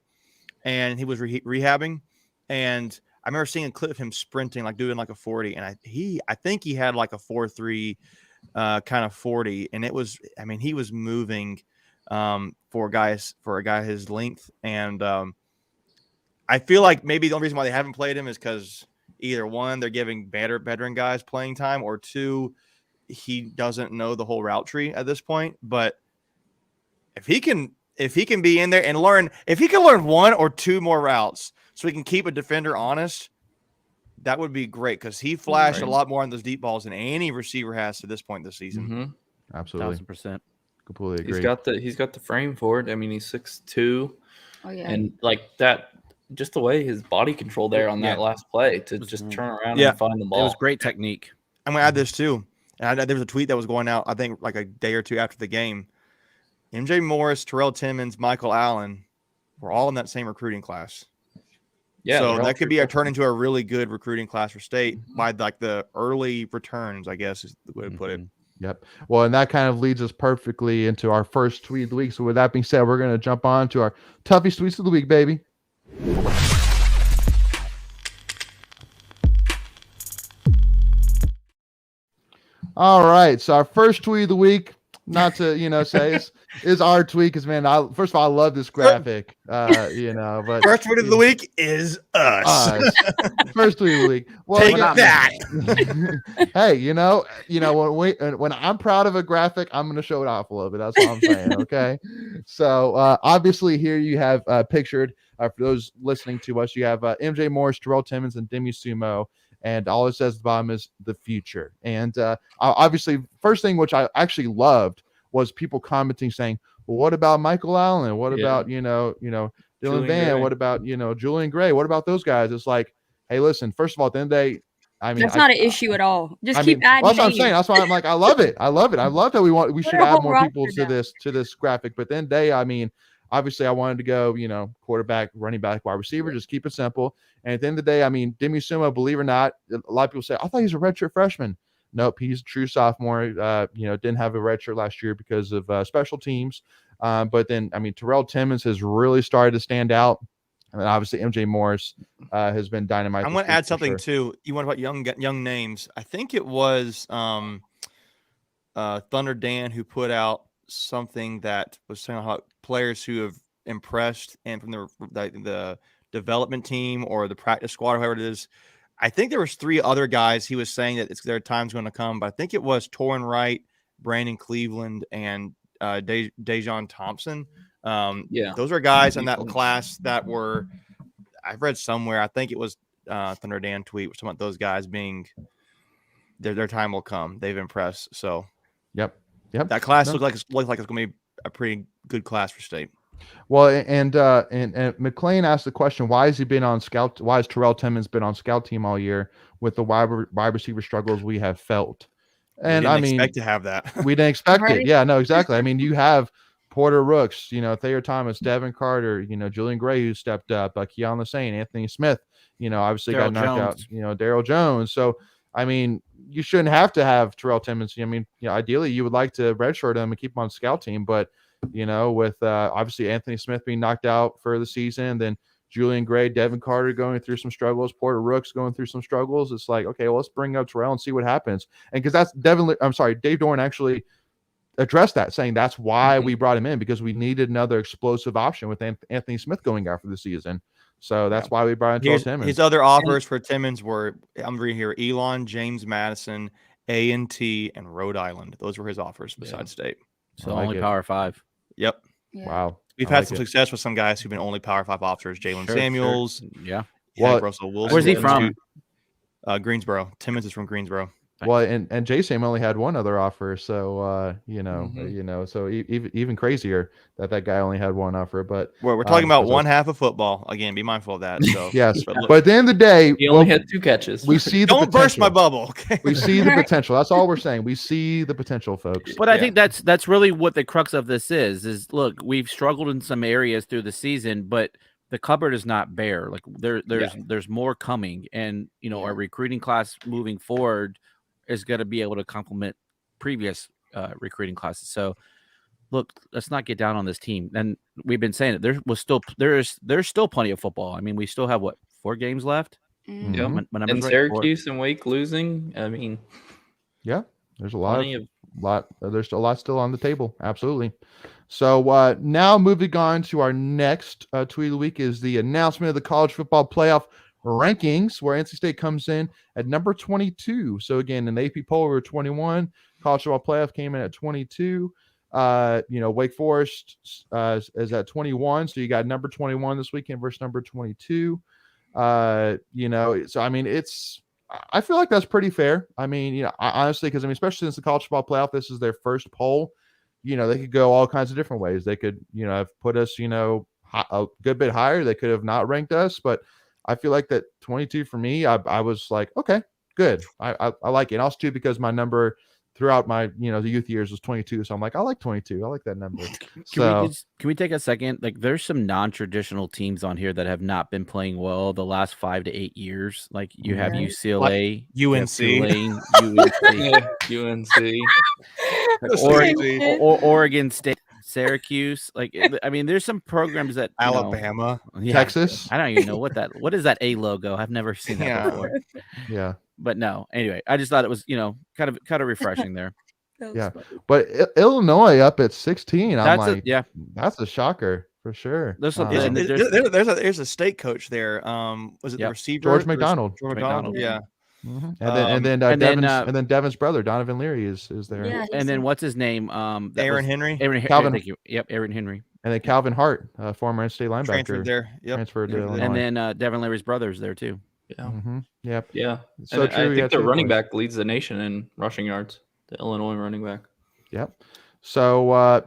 and he was rehabbing, and I remember seeing a clip of him sprinting, like doing like a 40, and I think he had like a 4.3 kind of 40, and it was, I mean, he was moving for a guy his length, and I feel like maybe the only reason why they haven't played him is because either one, they're giving veteran guys playing time, or two, he doesn't know the whole route tree at this point. But if he can be in there and learn, if he can learn 1 or 2 more routes so he can keep a defender honest, that would be great, because he flashed a lot more on those deep balls than any receiver has to this point this season. Absolutely. 1000%. Completely agree. He's got the frame for it. I mean, he's 6'2". Oh yeah. And like that, just the way his body control there on that last play to just turn around and find the ball. It was great technique. I'm gonna add this too. And there was a tweet that was going out, I think, like a day or two after the game. MJ Morris, Terrell Timmons, Michael Allen were all in that same recruiting class. Yeah, so that could be turn into a really good recruiting class for state by like the early returns, I guess is the way to put it. Yep. Well, and that kind of leads us perfectly into our first tweet of the week. So with that being said, we're going to jump on to our Tuffy tweets of the week, baby. All right. So our first tweet of the week, not to, say is our tweet, because man, first of all, I love this graphic. But first tweet of the week is us. First tweet of the week. Well, take that. Hey, when I'm proud of a graphic, I'm going to show it off a little bit. That's all I'm saying. Okay. So obviously here you have pictured for those listening to us, you have MJ Morris, Terrell Timmons, and Demi Sumo. And all it says at the bottom is the future. And obviously, first thing which I actually loved was people commenting saying, well, what about Michael Allen? What about, Dylan Van? Gray. What about, Julian Gray? What about those guys? It's like, hey, listen, first of all, at the end of the day, I mean, that's not an issue at all. Just keep adding. That's what I'm saying. That's why I'm like, I love it. I love that we should add more people to this graphic. But at the end of the day, I mean, obviously I wanted to go, quarterback, running back, wide receiver, just keep it simple. And at the end of the day, I mean, Demi Sumo, believe it or not, a lot of people say, I thought he was a redshirt freshman. Nope, he's a true sophomore. Didn't have a redshirt last year because of special teams. But then, I mean, Terrell Timmons has really started to stand out. And then obviously MJ Morris has been dynamite. I'm going to add something too. You want about young names? I think it was Thunder Dan who put out something that was saying how players who have impressed and from the development team or the practice squad or whoever it is. I think there was 3 other guys he was saying that their time's going to come, but I think it was Torrin Wright, Brandon Cleveland, and Dejon Thompson. Those are guys in that class that were, I've read somewhere, I think it was Thunder Dan tweet, which about those guys being their time will come. They've impressed. So yep. That class looks like it's going to be a pretty good class for state. Well, and McLean asked the question, why has he been on scout? Why has Terrell Timmons been on scout team all year with the wide receiver struggles we have felt? And I mean, expect to have that. We didn't expect it. Yeah, no, exactly. I mean, you have Porter Rooks, Thayer Thomas, Devin Carter, Julian Gray, who stepped up, Keon Lassane, Anthony Smith, obviously got knocked out, Daryl Jones. So, I mean, you shouldn't have to have Terrell Timmons. I mean, ideally you would like to redshirt him and keep him on scout team, but with obviously Anthony Smith being knocked out for the season, then Julian Gray, Devin Carter going through some struggles, Porter Rooks going through some struggles. It's like, okay, well, let's bring up Terrell and see what happens. And because Dave Dorn actually addressed that, saying that's why we brought him in, because we needed another explosive option with Anthony Smith going out for the season. So that's why we brought in Terrell Timmons. His other offers for Timmons were, I'm reading here, Elon, James Madison, A&T, and Rhode Island. Those were his offers besides state. So only Power 5. Yep. Yeah. Wow. We've had some success with some guys who've been only Power 5 officers. Jalen Samuels. Sure. Yeah. Russell Wilson. Where's he from? Greensboro. Timmons is from Greensboro. Well, and J-Sam only had one other offer, so so even crazier that guy only had one offer. But we're talking about one half of football. Again, be mindful of that. So yes, but at the end of the day, he only had 2 catches. We see the don't potential. Burst my bubble. Okay? We see the potential. That's all we're saying. We see the potential, folks. But I think that's really what the crux of this is look, we've struggled in some areas through the season, but the cupboard is not bare. Like there's more coming, and our recruiting class moving forward is going to be able to complement previous recruiting classes. So look, let's not get down on this team. And we've been saying it. There's still plenty of football. I mean, we still have 4 games left. Mm-hmm. Yeah. And Syracuse and Wake losing. I mean, yeah, there's a lot. There's a lot still on the table. Absolutely. So now moving on to our next tweet of the week is the announcement of the college football playoff rankings, where NC State comes in at number 22. So again, in the AP poll, we were 21. College football playoff came in at 22. Wake Forest is at 21. So you got number 21 this weekend versus number 22. So I mean, it's I feel like that's pretty fair. I mean, honestly, because especially since the college football playoff, this is their first poll. They could go all kinds of different ways. They could, have put us, a good bit higher. They could have not ranked us, but I feel like that 22 for me, I was like, okay, good. I like it. And also too, because my number throughout my, the youth years was 22. So I'm like, I like 22. I like that number. Can we take a second? Like, there's some non-traditional teams on here that have not been playing well the last 5 to 8 years. Like, you have UCLA, UNC, Oregon State, Syracuse. Like, I mean, there's some programs that Alabama, Texas. I don't even know what is that A logo? I've never seen that before. Yeah. But no, anyway, I just thought it was, kind of refreshing there. Yeah. But Illinois up at 16. That's that's a shocker for sure. There's a state coach there. Was it the receiver? George McDonald. Yeah. Mm-hmm. And then Devin's brother Donovan Leary is there. Yeah, and then what's his name? Aaron Henry. Calvin. Thank you. Yep, Aaron Henry. And then Calvin Hart, former in-state linebacker, transferred there. Yep. Transferred to Illinois. And then Devin Leary's brother's there too. Yeah. Mm-hmm. Yep. Yeah. So and true. I think the running back leads the nation in rushing yards. The Illinois running back. Yep. So I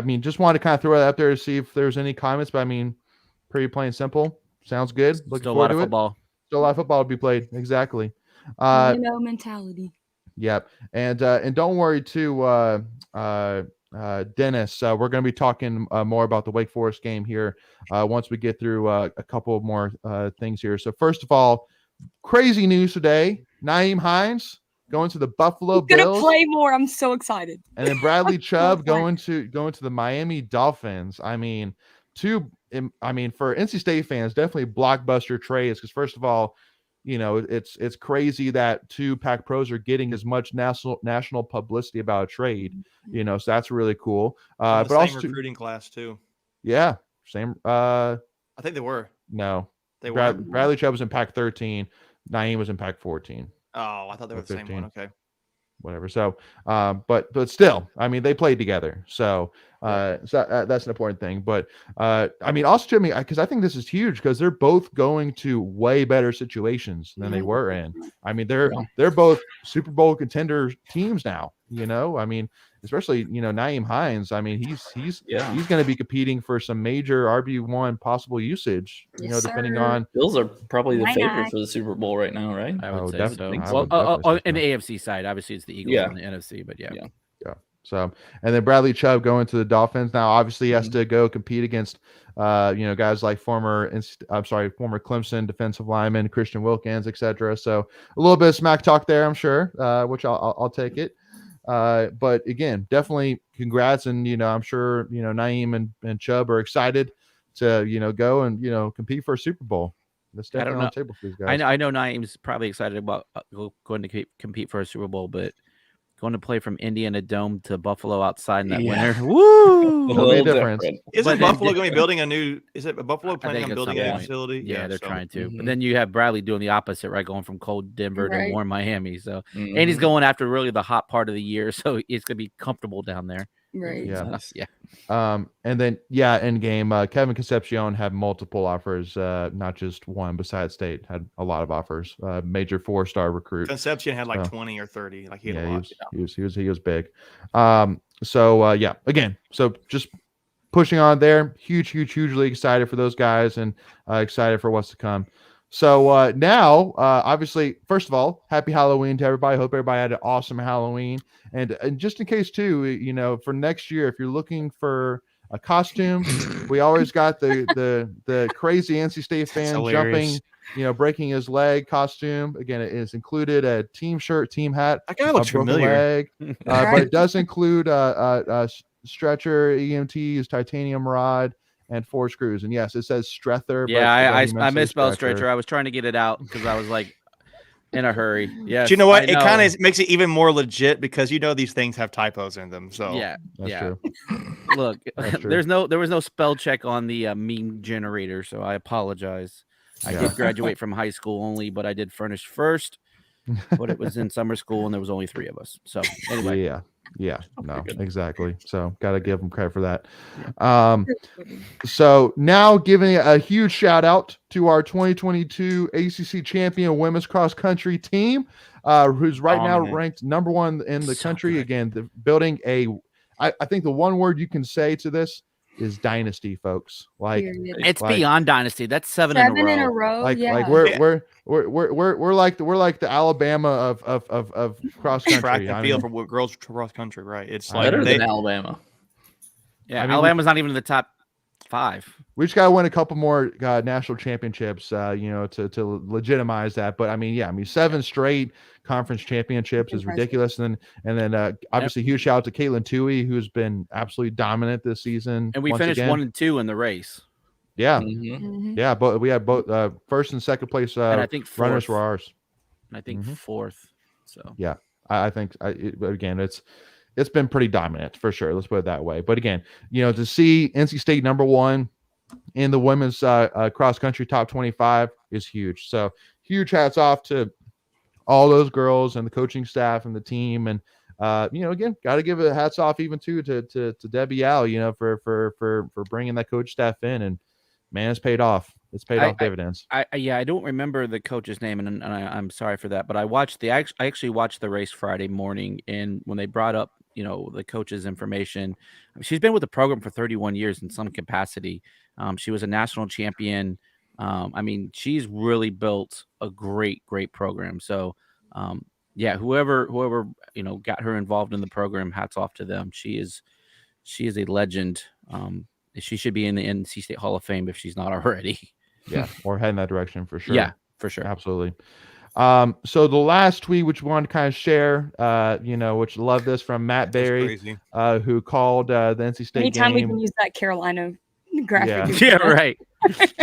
mean, just wanted to kind of throw that up there to see if there's any comments. But I mean, pretty plain and simple. Sounds good. Looking Still a forward lot of to football. Still a lot of football to be played. Exactly. Mentality. Yep. And don't worry too, Dennis. We're going to be talking more about the Wake Forest game here once we get through a couple more things here. So first of all, crazy news today: Nyheim Hines going to the Buffalo Bills. Gonna play more. I'm so excited. And then Bradley Chubb going to the Miami Dolphins. I mean, for NC State fans, definitely blockbuster trades because first of all, it's crazy that two Pac Pros are getting as much national publicity about a trade. So that's really cool. But same also recruiting class too. Yeah, same. I think they were. No, they were. Bradley Chubb was in Pac 13. Nyheim was in Pac 14. Oh, I thought they were the same one. Okay. Whatever. So, but still, I mean, they played together. So, that's an important thing. But, I mean, also to me, because I think this is huge because they're both going to way better situations than they were in. I mean, they're both Super Bowl contender teams now. I mean, especially Nyheim Hines. I mean, he's going to be competing for some major RB1 possible usage. Depending on Bills are probably the favorite for the Super Bowl right now, right? I would say so. Well, in the AFC side, obviously it's the Eagles on the NFC, but yeah. So, and then Bradley Chubb going to the Dolphins. Now, obviously, he has to go compete against, guys like former Clemson defensive lineman Christian Wilkins, etc. So, a little bit of smack talk there, I'm sure, which I'll take it. But again, definitely congrats, and I'm sure Nyheim and Chubb are excited to go and compete for a Super Bowl. That's definitely on the table for these guys. I know Naeem's probably excited about going to compete for a Super Bowl, but going to play from Indiana Dome to Buffalo outside in that winter. Woo! It'll be a difference. Isn't Buffalo going to be building a new? Is it Buffalo planning on building a new facility? Yeah, they're trying to. But then you have Bradley doing the opposite, right? Going from cold Denver to warm Miami. So, and he's going after really the hot part of the year, so it's going to be comfortable down there. Right. Yeah. And then end game. Kevin Concepcion had multiple offers, not just one. Besides State had a lot of offers. Major 4-star recruit. Concepcion had like 20 or 30. Like he had a lot. He was big. Again, so just pushing on there. Hugely excited for those guys and excited for what's to come. So now, obviously, first of all, happy Halloween to everybody. Hope everybody had an awesome Halloween. And just in case too, for next year, if you're looking for a costume, we always got the crazy NC State fan jumping, breaking his leg costume. Again, it is included a team shirt, team hat. That guy looks familiar. Leg, but it does include a stretcher, EMTs, titanium rod, and 4 screws. And yes, it says Strether. Yeah, I misspelled stretcher. I was trying to get it out because I was like in a hurry. Yeah. Do you know what? It kind of makes it even more legit because these things have typos in them. So that's true. Look, there was no spell check on the meme generator, so I apologize. I did graduate from high school only, but I did furnish first. But it was in summer school, and there was only 3 of us. So anyway, Yeah, no, exactly. So got to give them credit for that. So now giving a huge shout out to our 2022 ACC champion women's cross country team, who's right now ranked number 1 in the country. Good. Again, building I think the one word you can say to this is dynasty, folks. Like it's beyond dynasty. That's seven in a row. Like yeah. we're like the Alabama of cross country. Track and field for girls cross country, right? It's like better than Alabama. Yeah, I mean, Alabama's not even in the top 5. We just got to win a couple more national championships, to legitimize that. But I mean, 7 straight conference championships is ridiculous. And then obviously huge shout out to Caitlin Tuohy, who's been absolutely dominant this season. And we finished 1 and 2 in the race. Yeah, Mm-hmm. but we had both first and second place. And I think runners were ours. And I think 4th. So yeah, I think again it's been pretty dominant for sure. Let's put it that way. But again, to see NC State number 1 in the women's cross country top 25 is huge. So huge hats off to all those girls and the coaching staff and the team. And again, got to give a hats off even to Debbie Al, for bringing that coach staff in. And man, it's paid off. It's paid off dividends. I don't remember the coach's name, and I'm sorry for that. But I actually watched the race Friday morning, and when they brought up the coach's information, she's been with the program for 31 years in some capacity. She was a national champion. I mean, she's really built a great program. So, whoever got her involved in the program, hats off to them. She is a legend. She should be in the NC State Hall of Fame if she's not already. Yeah, or head in that direction for sure. Yeah, for sure. Absolutely. So the last tweet, which we wanted to kind of share, which love this from Matt Berry, who called the NC State Anytime game. we can use that Carolina graphic. Yeah, right.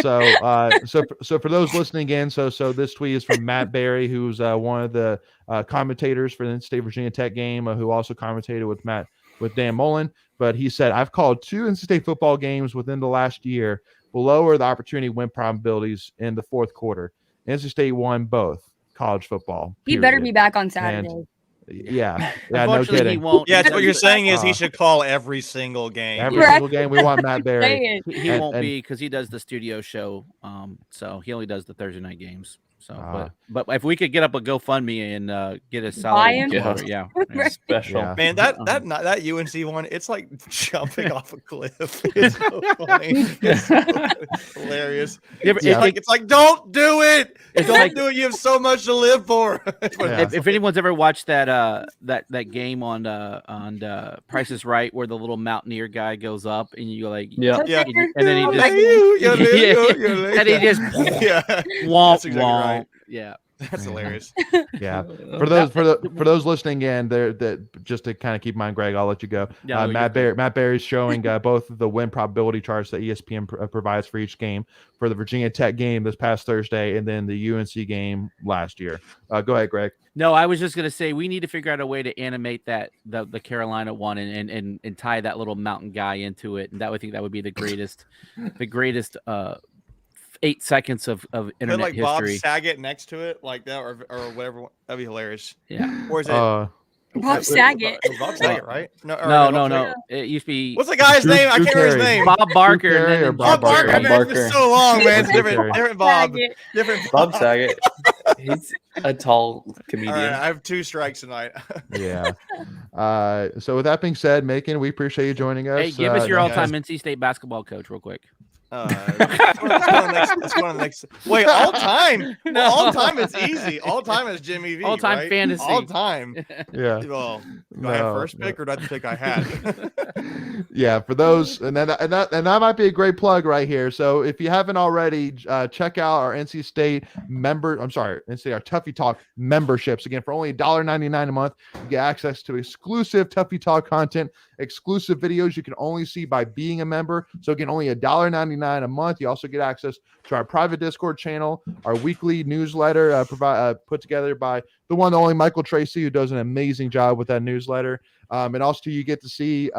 So for those listening in, so this tweet is from Matt Berry, who's one of the commentators for the NC State Virginia Tech game, who also commentated with Dan Mullen. But he said, "I've called 2 NC State football games within the last year. Below are the opportunity win probabilities in the fourth quarter. NC State won both college football. He better be back on Saturday." And, yeah, no kidding. He won't. Yeah, what you're saying is he should call every single game. Every single game. We want Matt Berry. He won't be because he does the studio show. So he only does the Thursday night games. So, but if we could get up a GoFundMe and get his salary, yeah, special. Man, that UNC one, it's like jumping off a cliff. It's so funny. It's so hilarious. It's like don't do it. Don't do it. You have so much to live for. If anyone's ever watched that game on Price is Right, where the little mountaineer guy goes up and you like, and then he just womp womp. Yeah, that's hilarious. Yeah, for those listening in, that just to kind of keep in mind, Greg, I'll let you go. Matt Berry's showing both of the win probability charts that ESPN provides for each game for the Virginia Tech game this past Thursday, and then the UNC game last year. Go ahead, Greg. No, I was just gonna say we need to figure out a way to animate that the Carolina one and tie that little mountain guy into it, and I think that would be the greatest 8 seconds of internet like history. Bob Saget next to it, like that, or whatever. That'd be hilarious. Yeah. Or is it Bob Saget? Bob Saget, right? No. It used to be. What's the guy's name? I can't remember his name. Bob Barker. Bob Barker. Man, it's been so long, man. It's different Bob. Different Bob Saget. He's a tall comedian. All right, I have 2 strikes tonight. Yeah. So with that being said, Macon, we appreciate you joining us. Hey, give us your all-time NC State basketball coach real quick. Let's go on the next. Wait, all time? No. All time is easy. All time is Jimmy V. All time right? fantasy. All time. Yeah. Well, do I have first pick or do I have the pick I had? Yeah, for those, and that might be a great plug right here. So if you haven't already, check out our NC State our Tuffy Talk memberships. Again, for only $1.99 a month, you get access to exclusive Tuffy Talk content, exclusive videos you can only see by being a member. So again, only $1.99 a month. You also get access to our private Discord channel, our weekly newsletter put together by the one and only Michael Tracy, who does an amazing job with that newsletter. And also you get to see,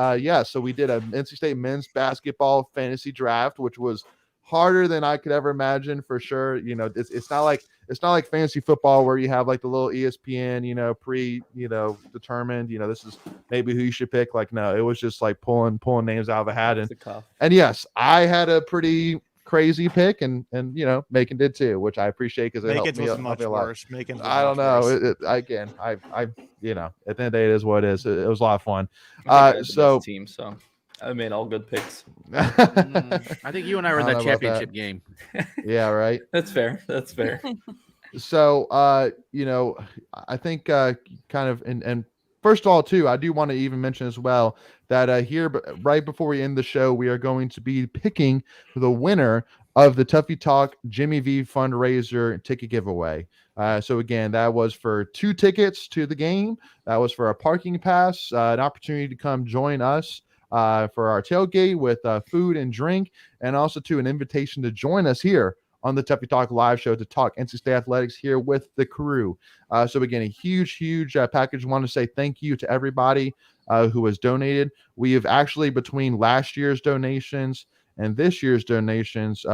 so we did a NC State men's basketball fantasy draft, which was harder than I could ever imagine for sure. You know, it's not like fantasy football where you have like the little ESPN, determined, this is maybe who you should pick. Like, no, it was just like pulling names out of a hat. And yes, I had a pretty crazy pick and Macon did too, which I appreciate because it helped me, much worse. Macon's was I don't know. At the end of the day, it is what it is. It was a lot of fun. So team, so I made all good picks. I think you and I were in that championship game. Yeah, right. That's fair. So, I think kind of, and first of all, too, I do want to even mention as well that here, right before we end the show, we are going to be picking the winner of the Tuffy Talk Jimmy V fundraiser ticket giveaway. So again, that was for 2 tickets to the game. That was for a parking pass, an opportunity to come join us for our tailgate with food and drink, and also to an invitation to join us here on the Tuffy Talk live show to talk NC State athletics here with the crew. So again, a huge package. I want to say thank you to everybody who has donated. We have actually, between last year's donations and this year's donations,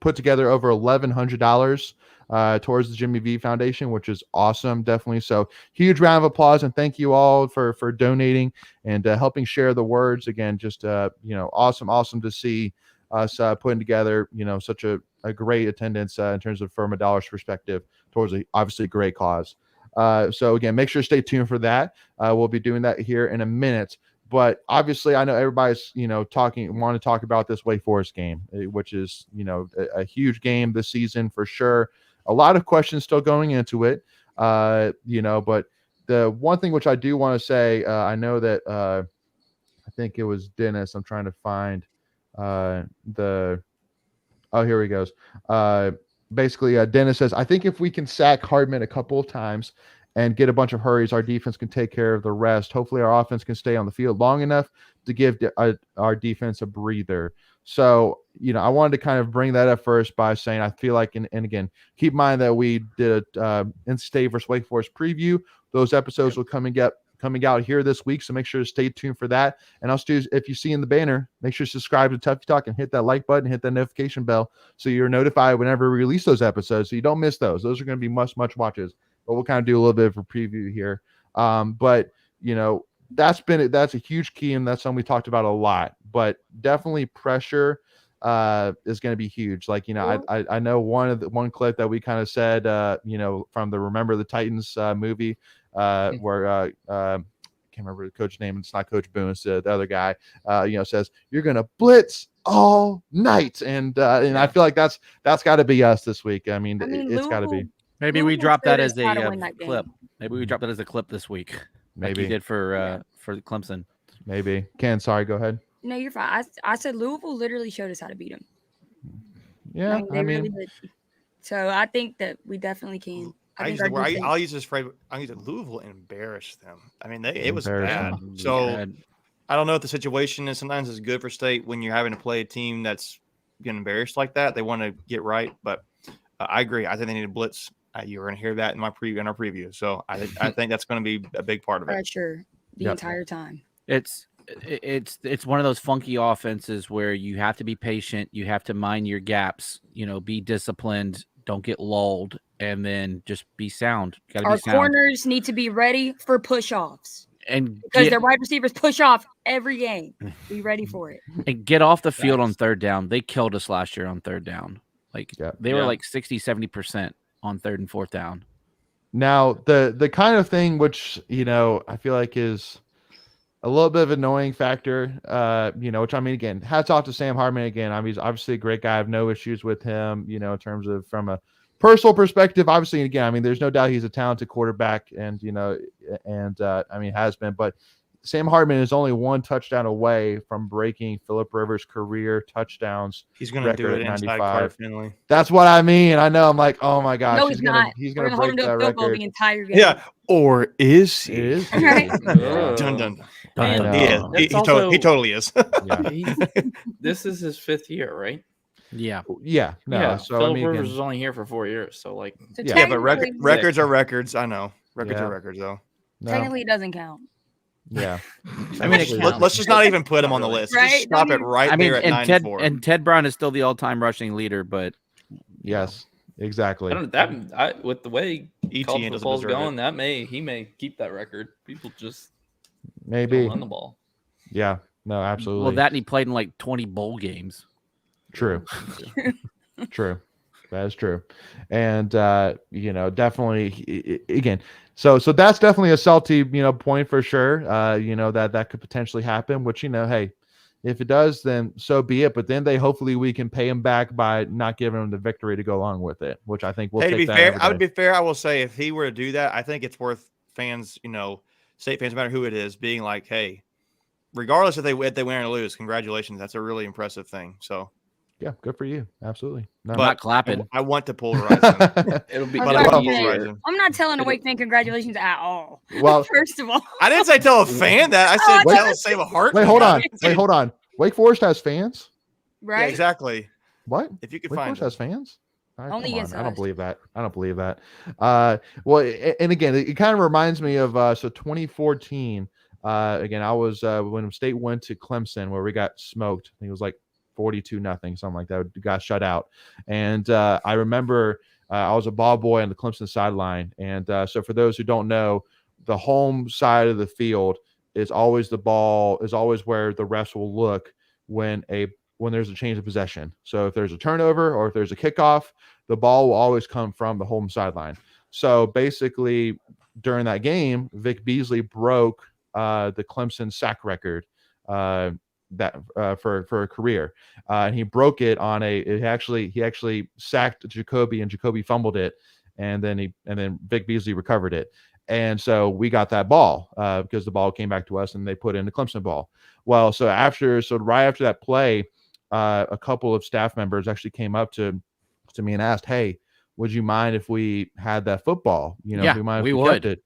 put together over $1,100 towards the Jimmy V Foundation, which is awesome, definitely. So huge round of applause and thank you all for donating and helping share the words. Again, just awesome to see us putting together such a great attendance in terms of from a dollar's perspective towards obviously a great cause. So again, make sure to stay tuned for that. We'll be doing that here in a minute. But obviously, I know everybody's, want to talk about this Wake Forest game, which is, a huge game this season for sure. A lot of questions still going into it, but the one thing which I do want to say, I know that I think it was Dennis. I'm trying to find here he goes. Basically, Dennis says, I think if we can sack Hardman a couple of times and get a bunch of hurries, our defense can take care of the rest. Hopefully our offense can stay on the field long enough to give our defense a breather. So, I wanted to kind of bring that up first by saying I feel like, and again, keep in mind that we did NC State versus Wake Forest preview. Those episodes will coming out here this week, so make sure to stay tuned for that. And also, if you see in the banner, make sure to subscribe to Tuffy Talk and hit that like button, hit that notification bell, so you're notified whenever we release those episodes, so you don't miss those. Those are going to be much watches. But we'll kind of do a little bit of a preview here. But that's a huge key, and that's something we talked about a lot. But definitely pressure is going to be huge. Like, I know one clip that we kind of said, from the Remember the Titans movie, where can't remember the coach's name. It's not Coach Boone. It's the other guy. Says you're going to blitz all night, and I feel like that's got to be us this week. I mean it's got to be. Maybe we drop that as a clip. Maybe we drop that as a clip this week. Maybe like you did for Clemson. Maybe. Ken, sorry, go ahead. No, you're fine. I said Louisville literally showed us how to beat them. Yeah, I mean, really did. So I think that we definitely can. I'll use this phrase. Louisville embarrassed them. I mean, it was bad. So I don't know if the situation is sometimes it's good for State when you're having to play a team that's getting embarrassed like that. They want to get right, but I agree. I think they need to blitz. You're going to hear that in our preview. So I think that's going to be a big part of it. Pressure the entire time. It's one of those funky offenses where you have to be patient. You have to mind your gaps. Be disciplined. Don't get lulled, and then just be sound. Our corners need to be ready for push-offs, and because their wide receivers push off every game. Be ready for it. And get off the field on third down. They killed us last year on third down. They were like 60-70% on third and fourth down. Now, the kind of thing which, I feel like is a little bit of an annoying factor, which, I mean, again, hats off to Sam Hartman again. I mean, he's obviously a great guy. I have no issues with him, in terms of from a personal perspective. Obviously, again, I mean, there's no doubt he's a talented quarterback and, I mean, has been. But Sam Hartman is only one touchdown away from breaking Phillip Rivers' career touchdowns. He's going to do it inside Carter Finley. That's what I mean. I know. I'm like, oh my gosh. No, he's not. He's going to break that record the entire game. Yeah. Or is he? Is Right. Dun, dun. He totally is. Yeah. This is his 5th year, right? Yeah. Yeah. No. Yeah. So Phillip I mean, Rivers was only here for 4 years, so like. Yeah, but records are records. I know. Records are records, though. No. Technically, it doesn't count. Yeah. I mean, let's just not even put him on the list. Right? Just stop it right there at 94. Ted Brown is still the all-time rushing leader, but yes, exactly. I don't with the way college ETN doesn't football's deserve going, it. he may keep that record. People just Maybe don't run the ball. Yeah. No, absolutely. well, that and he played in like 20 bowl games. True. True. That is true. And you know, definitely again, so that's definitely a salty, you know, point for sure. You know, that could potentially happen, which, you know, hey, if it does, then so be it. But then hopefully we can pay him back by not giving him the victory to go along with it, which I think we'll take that. Fair, I would be fair. I will say if he were to do that, I think it's worth fans, you know, state fans, no matter who it is, being like, hey, regardless if they win or lose, congratulations. That's a really impressive thing. So yeah, good for you. Absolutely. No. I'm not clapping. I want to polarize him. It'll be But I love easier. I'm not telling a Wake fan congratulations at all. Well, First of all, I didn't say tell a fan that. I said save a heart. Wait, hold on. Wake Forest has fans? right? Yeah, exactly. What? If you could Wake find Forest has fans? All right, Only come on. against I don't us. believe that. I don't believe that. Well, and again, it kind of reminds me of so 2014. Again, I was when State went to Clemson where we got smoked. I think it was like 42-0, something like that. We got shut out. And I remember I was a ball boy on the Clemson sideline. And so for those who don't know, the home side of the field is always the ball is always where the refs will look when there's a change of possession. So if there's a turnover or if there's a kickoff, the ball will always come from the home sideline. So basically during that game, Vic Beasley broke the Clemson sack record for a career. And he broke it on he actually sacked Jacoby and Jacoby fumbled it. And then Vic Beasley recovered it. And so we got that ball because the ball came back to us and they put in the Clemson ball. Well, so right after that play, a couple of staff members actually came up to me and asked, "Hey, would you mind if we had that football? You know, Yeah, if we mind we if we would. kept it."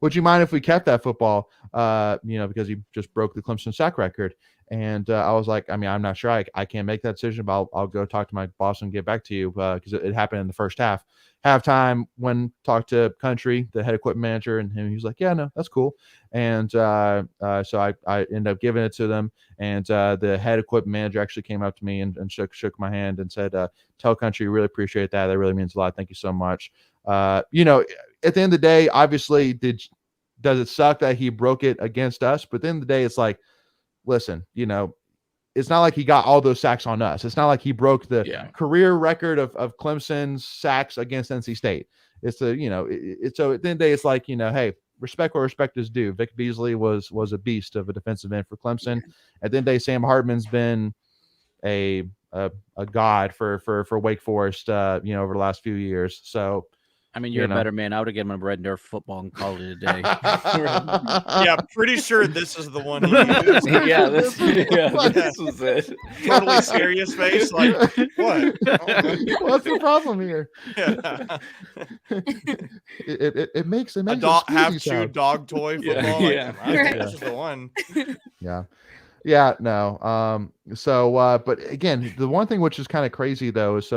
Would you mind if we kept that football? You know, because he just broke the Clemson sack record. And I was like, I mean, I'm not sure. I can't make that decision, but I'll go talk to my boss and get back to you because it happened in the first half. Halftime, when talked to Country, the head equipment manager, and he was like, "Yeah, no, that's cool." And so I ended up giving it to them. And the head equipment manager actually came up to me and shook my hand and said, "Tell Country, really appreciate that. That really means a lot. Thank you so much." You know, at the end of the day, obviously, does it suck that he broke it against us? But at the end of the day, it's like, listen, you know, it's not like he got all those sacks on us. It's not like he broke the career record of Clemson's sacks against NC State. It's so at the end of the day, it's like, you know, hey, respect where respect is due. Vic Beasley was a beast of a defensive end for Clemson. At the end of the day, Sam Hartman's been a god for Wake Forest, over the last few years. So, I mean, you're a better man. I would have given him a red Nerf football and called it a day. Yeah, pretty sure this is the one. He used. This was it. Totally serious face. Like, what? What's the problem here? Yeah. It makes A half-chewed dog toy football. That's just the one. Yeah. No. But again, the one thing which is kind of crazy though is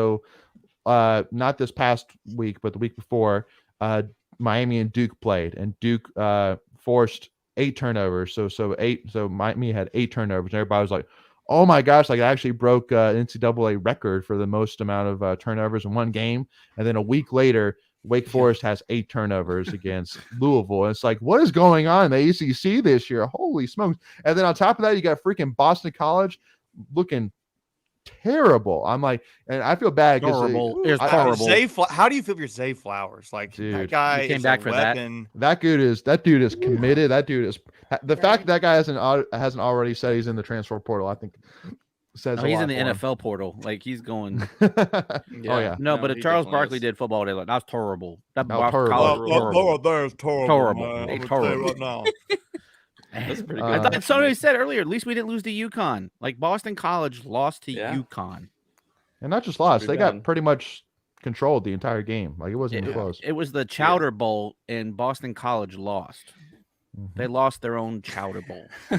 not this past week, but the week before, Miami and Duke played, and Duke forced 8 turnovers. So Miami had 8 turnovers, and everybody was like, "Oh my gosh!" Like, it actually broke NCAA record for the most amount of turnovers in one game. And then a week later, Wake Forest has 8 turnovers against Louisville. And it's like, what is going on in the ACC this year? Holy smokes! And then on top of that, you got freaking Boston College looking terrible. I'm like, and I feel bad because it's horrible. How do you feel for Zay Flowers? Like, dude, that guy came back for weapon. That dude is committed. That dude is the fact that guy hasn't already said he's in the transfer portal, I think says he's in the NFL portal. Like, he's going. Oh yeah. No, but if Charles Barkley did football, like, that's terrible. That terrible. Terrible. There's Terrible. Terrible. Right now. That's pretty good. I thought somebody said earlier, at least we didn't lose to UConn. Like, Boston College lost to UConn. And not just lost, they got pretty much controlled the entire game. Like, it wasn't even close. It was the Chowder Bowl, and Boston College lost. They lost their own chowder bowl. Yeah,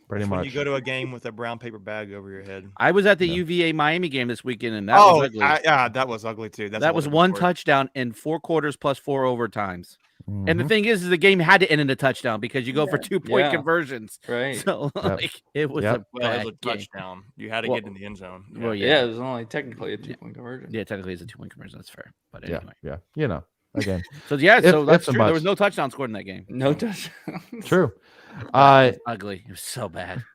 pretty When much. you go to a game with a brown paper bag over your head. I was at the UVA Miami game this weekend, and that was ugly. Yeah, that was ugly too. That was one touchdown in 4 quarters plus 4 overtimes. And the Mhm. thing is the game had to end in a touchdown because you go for 2-point conversions. Right. So like it was a bad it was a touchdown. You had to get in the end zone. Well, yeah, it was only technically a 2-point conversion. Yeah, technically it's a 2-point conversion. That's fair. But anyway. Yeah. You know, again. So yeah, so that's true. Buts. There was no touchdown scored in that game. No touchdowns. True. Ugly. It was so bad.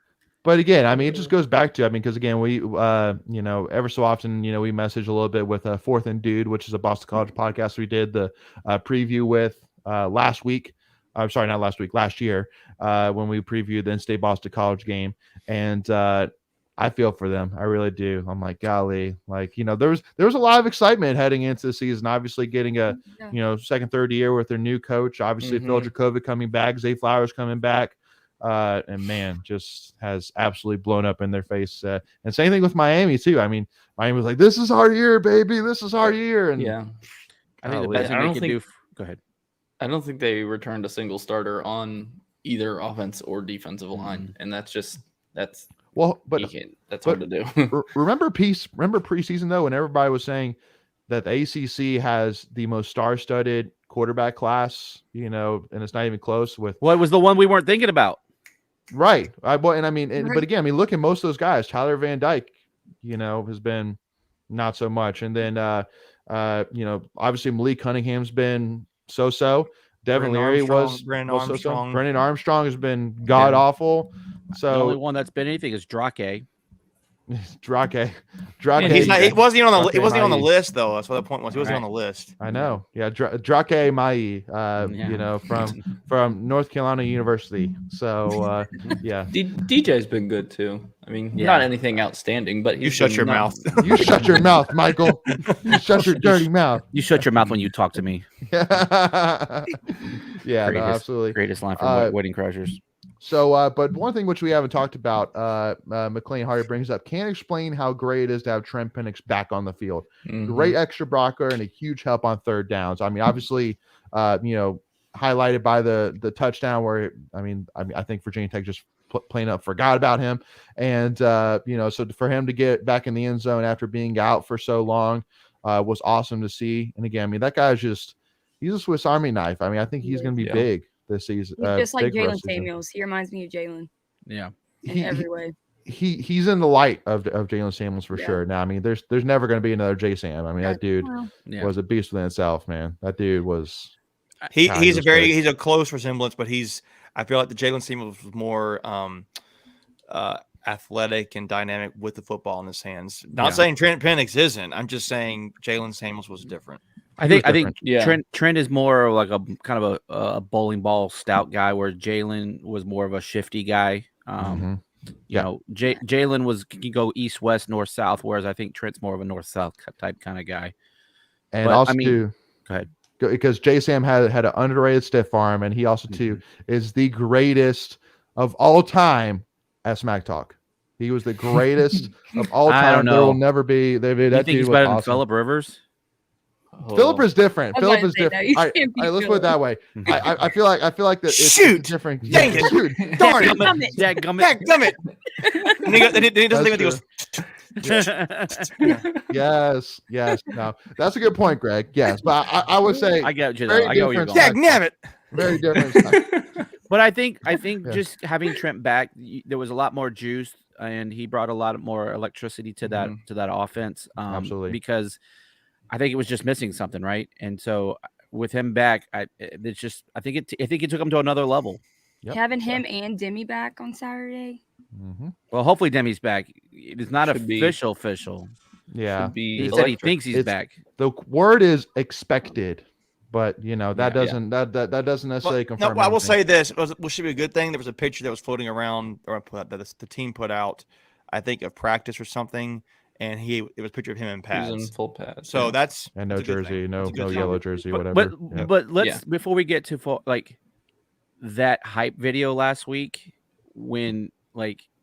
But again, I mean, it just goes back to, I mean, because again, we, you know, ever so often, you know, we message a little bit with Fourth and Dude, which is a Boston College podcast we did the preview with last week. I'm sorry, not last week, last year, when we previewed the in-state Boston College game. And I feel for them. I really do. I'm like, golly, like, you know, there was a lot of excitement heading into the season, obviously getting a, you know, second, third year with their new coach, obviously Phil Jacoby coming back, Zay Flowers coming back. And man, just has absolutely blown up in their face. And same thing with Miami too. I mean, Miami was like, "This is our year, baby. This is our year." And yeah, I think the best thing they can do. Go ahead. I don't think they returned a single starter on either offense or defensive line, and that's well, but that's hard to do. remember preseason though, when everybody was saying that the ACC has the most star-studded quarterback class, you know, and it's not even close with. Well, it was the one we weren't thinking about. Right. But again, I mean, look at most of those guys. Tyler Van Dyke, you know, has been not so much. And then, you know, obviously Malik Cunningham's been so-so. Devin Leary was so-so. Brennan Armstrong has been god-awful. So the only one that's been anything is Drake. Drake. He wasn't even on the list though. That's what the point was. He wasn't on the list. I know. Yeah, Drake Mai, you know, from North Carolina University. So yeah. DJ's been good too. I mean, not anything outstanding, but you shut your mouth. You shut your mouth, Michael. You shut your dirty mouth. You shut your mouth when you talk to me. Yeah, no, absolutely. Greatest line from Wedding Crashers. So, but one thing which we haven't talked about, McLean Hardy brings up, can't explain how great it is to have Trent Penix back on the field. Great extra blocker and a huge help on third downs. I mean, obviously, you know, highlighted by the touchdown where, I think Virginia Tech just plain up forgot about him. And, you know, so for him to get back in the end zone after being out for so long was awesome to see. And again, I mean, that guy's he's a Swiss Army knife. I mean, I think he's going to be big this season. He's just like Jalen Samuels. He reminds me of Jalen. Yeah. In every way. He's in the light of Jalen Samuels for sure. Now, I mean, there's never going to be another J Sam. I mean, that dude was a beast within itself, man. That dude was. He's a close resemblance, but I feel like the Jalen Samuels was more athletic and dynamic with the football in his hands. Not saying Trent Penix isn't. I'm just saying Jalen Samuels was different. I think Trent is more like a kind of a bowling ball stout guy, where Jalen was more of a shifty guy. You know, Jalen can go east, west, north, south, whereas I think Trent's more of a north south type kind of guy. And also, go ahead, because J Sam had an underrated stiff arm, and he also too is the greatest of all time at Smack Talk. He was the greatest of all time. I don't know. There will never be. You think he's better than Phillip Rivers? Phillip is different. Phillip is different. All right, let's put it that way. I feel like that it's different. Dang it! Shoot. Darn it! Dadgummit! And he doesn't think he goes. Yes. No, that's a good point, Greg. Yes, but I would say I get you. I get where you're going. Dagnabbit! Very different. But I think just having Trent back, there was a lot more juice, and he brought a lot more electricity to that offense. Absolutely, because I think it was just missing something, right? And so with him back, I think it took him to another level. Yep. Having him and Demi back on Saturday. Well, hopefully Demi's back. It's not official. Yeah, he said he thinks he's back. The word is expected, but you know that doesn't necessarily confirm. No, I will say this: it should be a good thing. There was a picture that was floating around, or that the team put out, I think, of practice or something. And it was a picture of him in pads. He was in full pads. So that's and no jersey, no yellow jersey, whatever. But let's before we get to like that hype video last week, when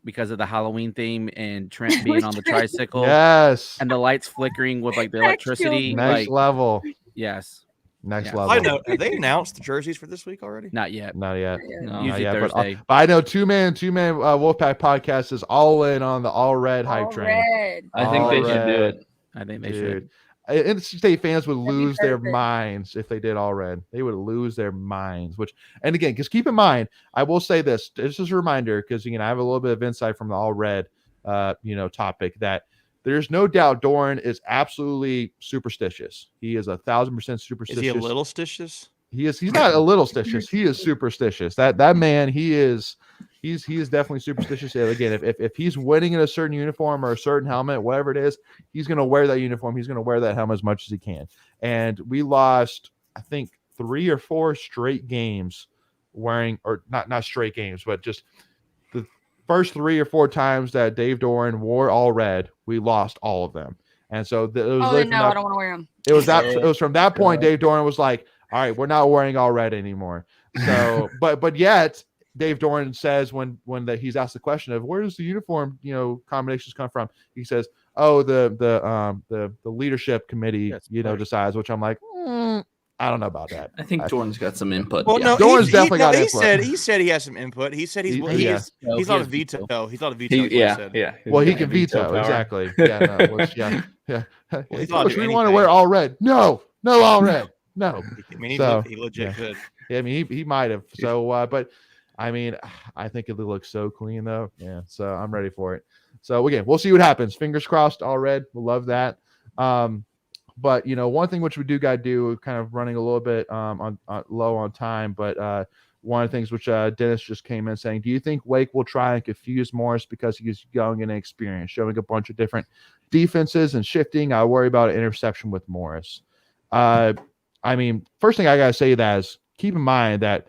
because of the Halloween theme and Trent being on the tricycle, yes, and the lights flickering with like the electricity, next level. Yes, Next Yeah. level. I know. Have they announced the jerseys for this week already? Not yet. Not yet. No. Not Usually yet, Thursday. but I know two-man Wolfpack podcast is all in on the all red hype All train. red. I think they should do it. I think they Dude. should. NC State fans would be lose their perfect. minds if they did all red. They would lose their minds. And again, because keep in mind, I will say this. This is a reminder because I have a little bit of insight from the all red, topic that there's no doubt Doran is absolutely superstitious. He is 1,000% superstitious. Is he a little stitious? He's not a little stitious. He is superstitious. That man, he's definitely superstitious. And again, if he's winning in a certain uniform or a certain helmet, whatever it is, he's going to wear that uniform. He's going to wear that helmet as much as he can. And we lost, I think, 3 or 4 straight games wearing, or not straight games, but just the first 3 or 4 times that Dave Doran wore all red, we lost all of them. And so it was Oh, no, I don't want to wear them. it was from that point Dave Doran was like, all right, we're not wearing all red anymore. So, but yet Dave Doran says when he's asked the question of where does the uniform combinations come from, he says, oh, the leadership committee decides. Which I'm like, I don't know about that. I think Doran's got some input. Well, no, Doran's definitely got input. He said he has some input. He said he's not a veto. He's not a veto. Yeah. Well, he can veto exactly. Yeah. Well, we want to wear all red. No, all red. No. I mean, he legit could. Yeah, I mean, he might have. So, but I mean, I think it looks so clean though. Yeah. So I'm ready for it. So again, we'll see what happens. Fingers crossed. All red. We'll love that. But one thing which we do got to do, kind of running a little bit on low on time, but one of the things which Dennis just came in saying, do you think Wake will try and confuse Morris because he's young and inexperienced, showing a bunch of different defenses and shifting? I worry about an interception with Morris. I mean, first thing I got to say that is keep in mind that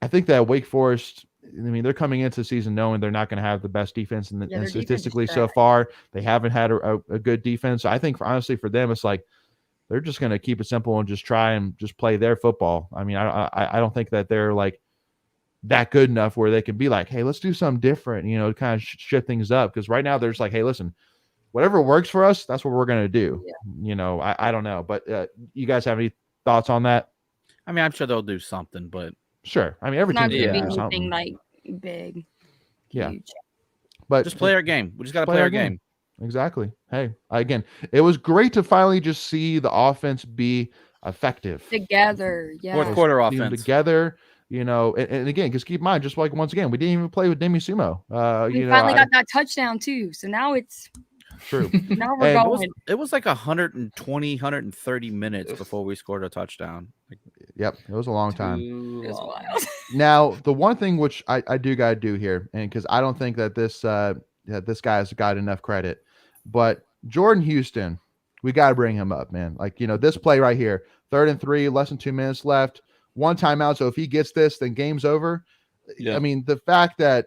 I think that Wake Forest, they're coming into the season knowing they're not going to have the best defense, and statistically so far, they haven't had a good defense. So I think, honestly, for them, it's like they're just going to keep it simple and just try and just play their football. I mean, I don't think that they're like that good enough where they can be like, hey, let's do something different, kind of shift things up. Because right now they're just like, hey, listen, whatever works for us, that's what we're going to do. Yeah. I don't know, but you guys have any thoughts on that? I mean, I'm sure they'll do something, but sure. I mean, every team's going going to do something. like big. Yeah. Huge. But just play our game. We just got to play our game. Exactly. Hey, again, it was great to finally just see the offense be effective together. Yeah. Fourth quarter offense together. And again, because keep in mind, just like once again, we didn't even play with Demi Sumo. We finally got that touchdown too. So now it's true. Now we're going. It was like 120, 130 minutes before we scored a touchdown. Yep, it was a long time. It was wild. Now, the one thing which I do got to do here, and because I don't think that this guy's got enough credit, but Jordan Houston, we got to bring him up, man. Like, this play right here, 3rd and 3, less than 2 minutes left, 1 timeout. So if he gets this, then game's over. Yeah. I mean, the fact that,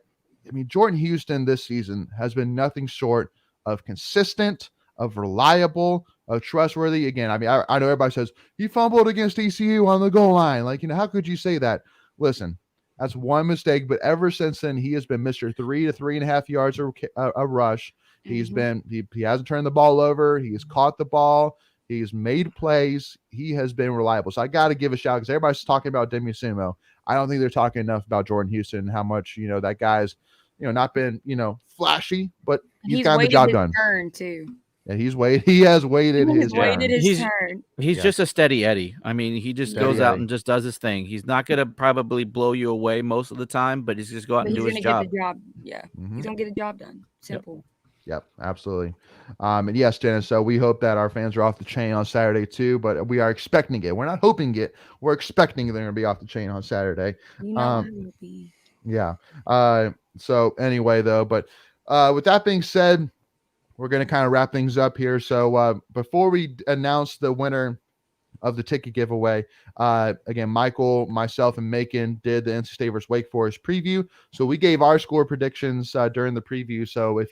Jordan Houston this season has been nothing short of consistent, of reliable, of trustworthy. Again, I know everybody says he fumbled against ECU on the goal line. Like, how could you say that? Listen, that's one mistake, but ever since then, he has been Mr. 3 to 3.5 yards a rush. He's been, he hasn't turned the ball over. He's caught the ball. He's made plays. He has been reliable. So I got to give a shout because everybody's talking about Demi Sumo. I don't think they're talking enough about Jordan Houston and how much, that guy's, not been, flashy, but he's gotten the job done. Turn too. And he has waited his turn. He's just a steady Eddie. I mean, he just goes out and just does his thing. He's not going to probably blow you away most of the time, but he's just go out and do his job. Get the job. Yeah. He's going to get the job done. Simple. Yep, absolutely. And yes, Dennis, so we hope that our fans are off the chain on Saturday too, but we are expecting it. We're not hoping it. We're expecting they're going to be off the chain on Saturday. Yeah. So anyway, though, but with that being said, we're going to kind of wrap things up here. So before we announce the winner of the ticket giveaway, again, Michael, myself, and Macon did the NC State vs. Wake Forest preview. So we gave our score predictions during the preview. So if you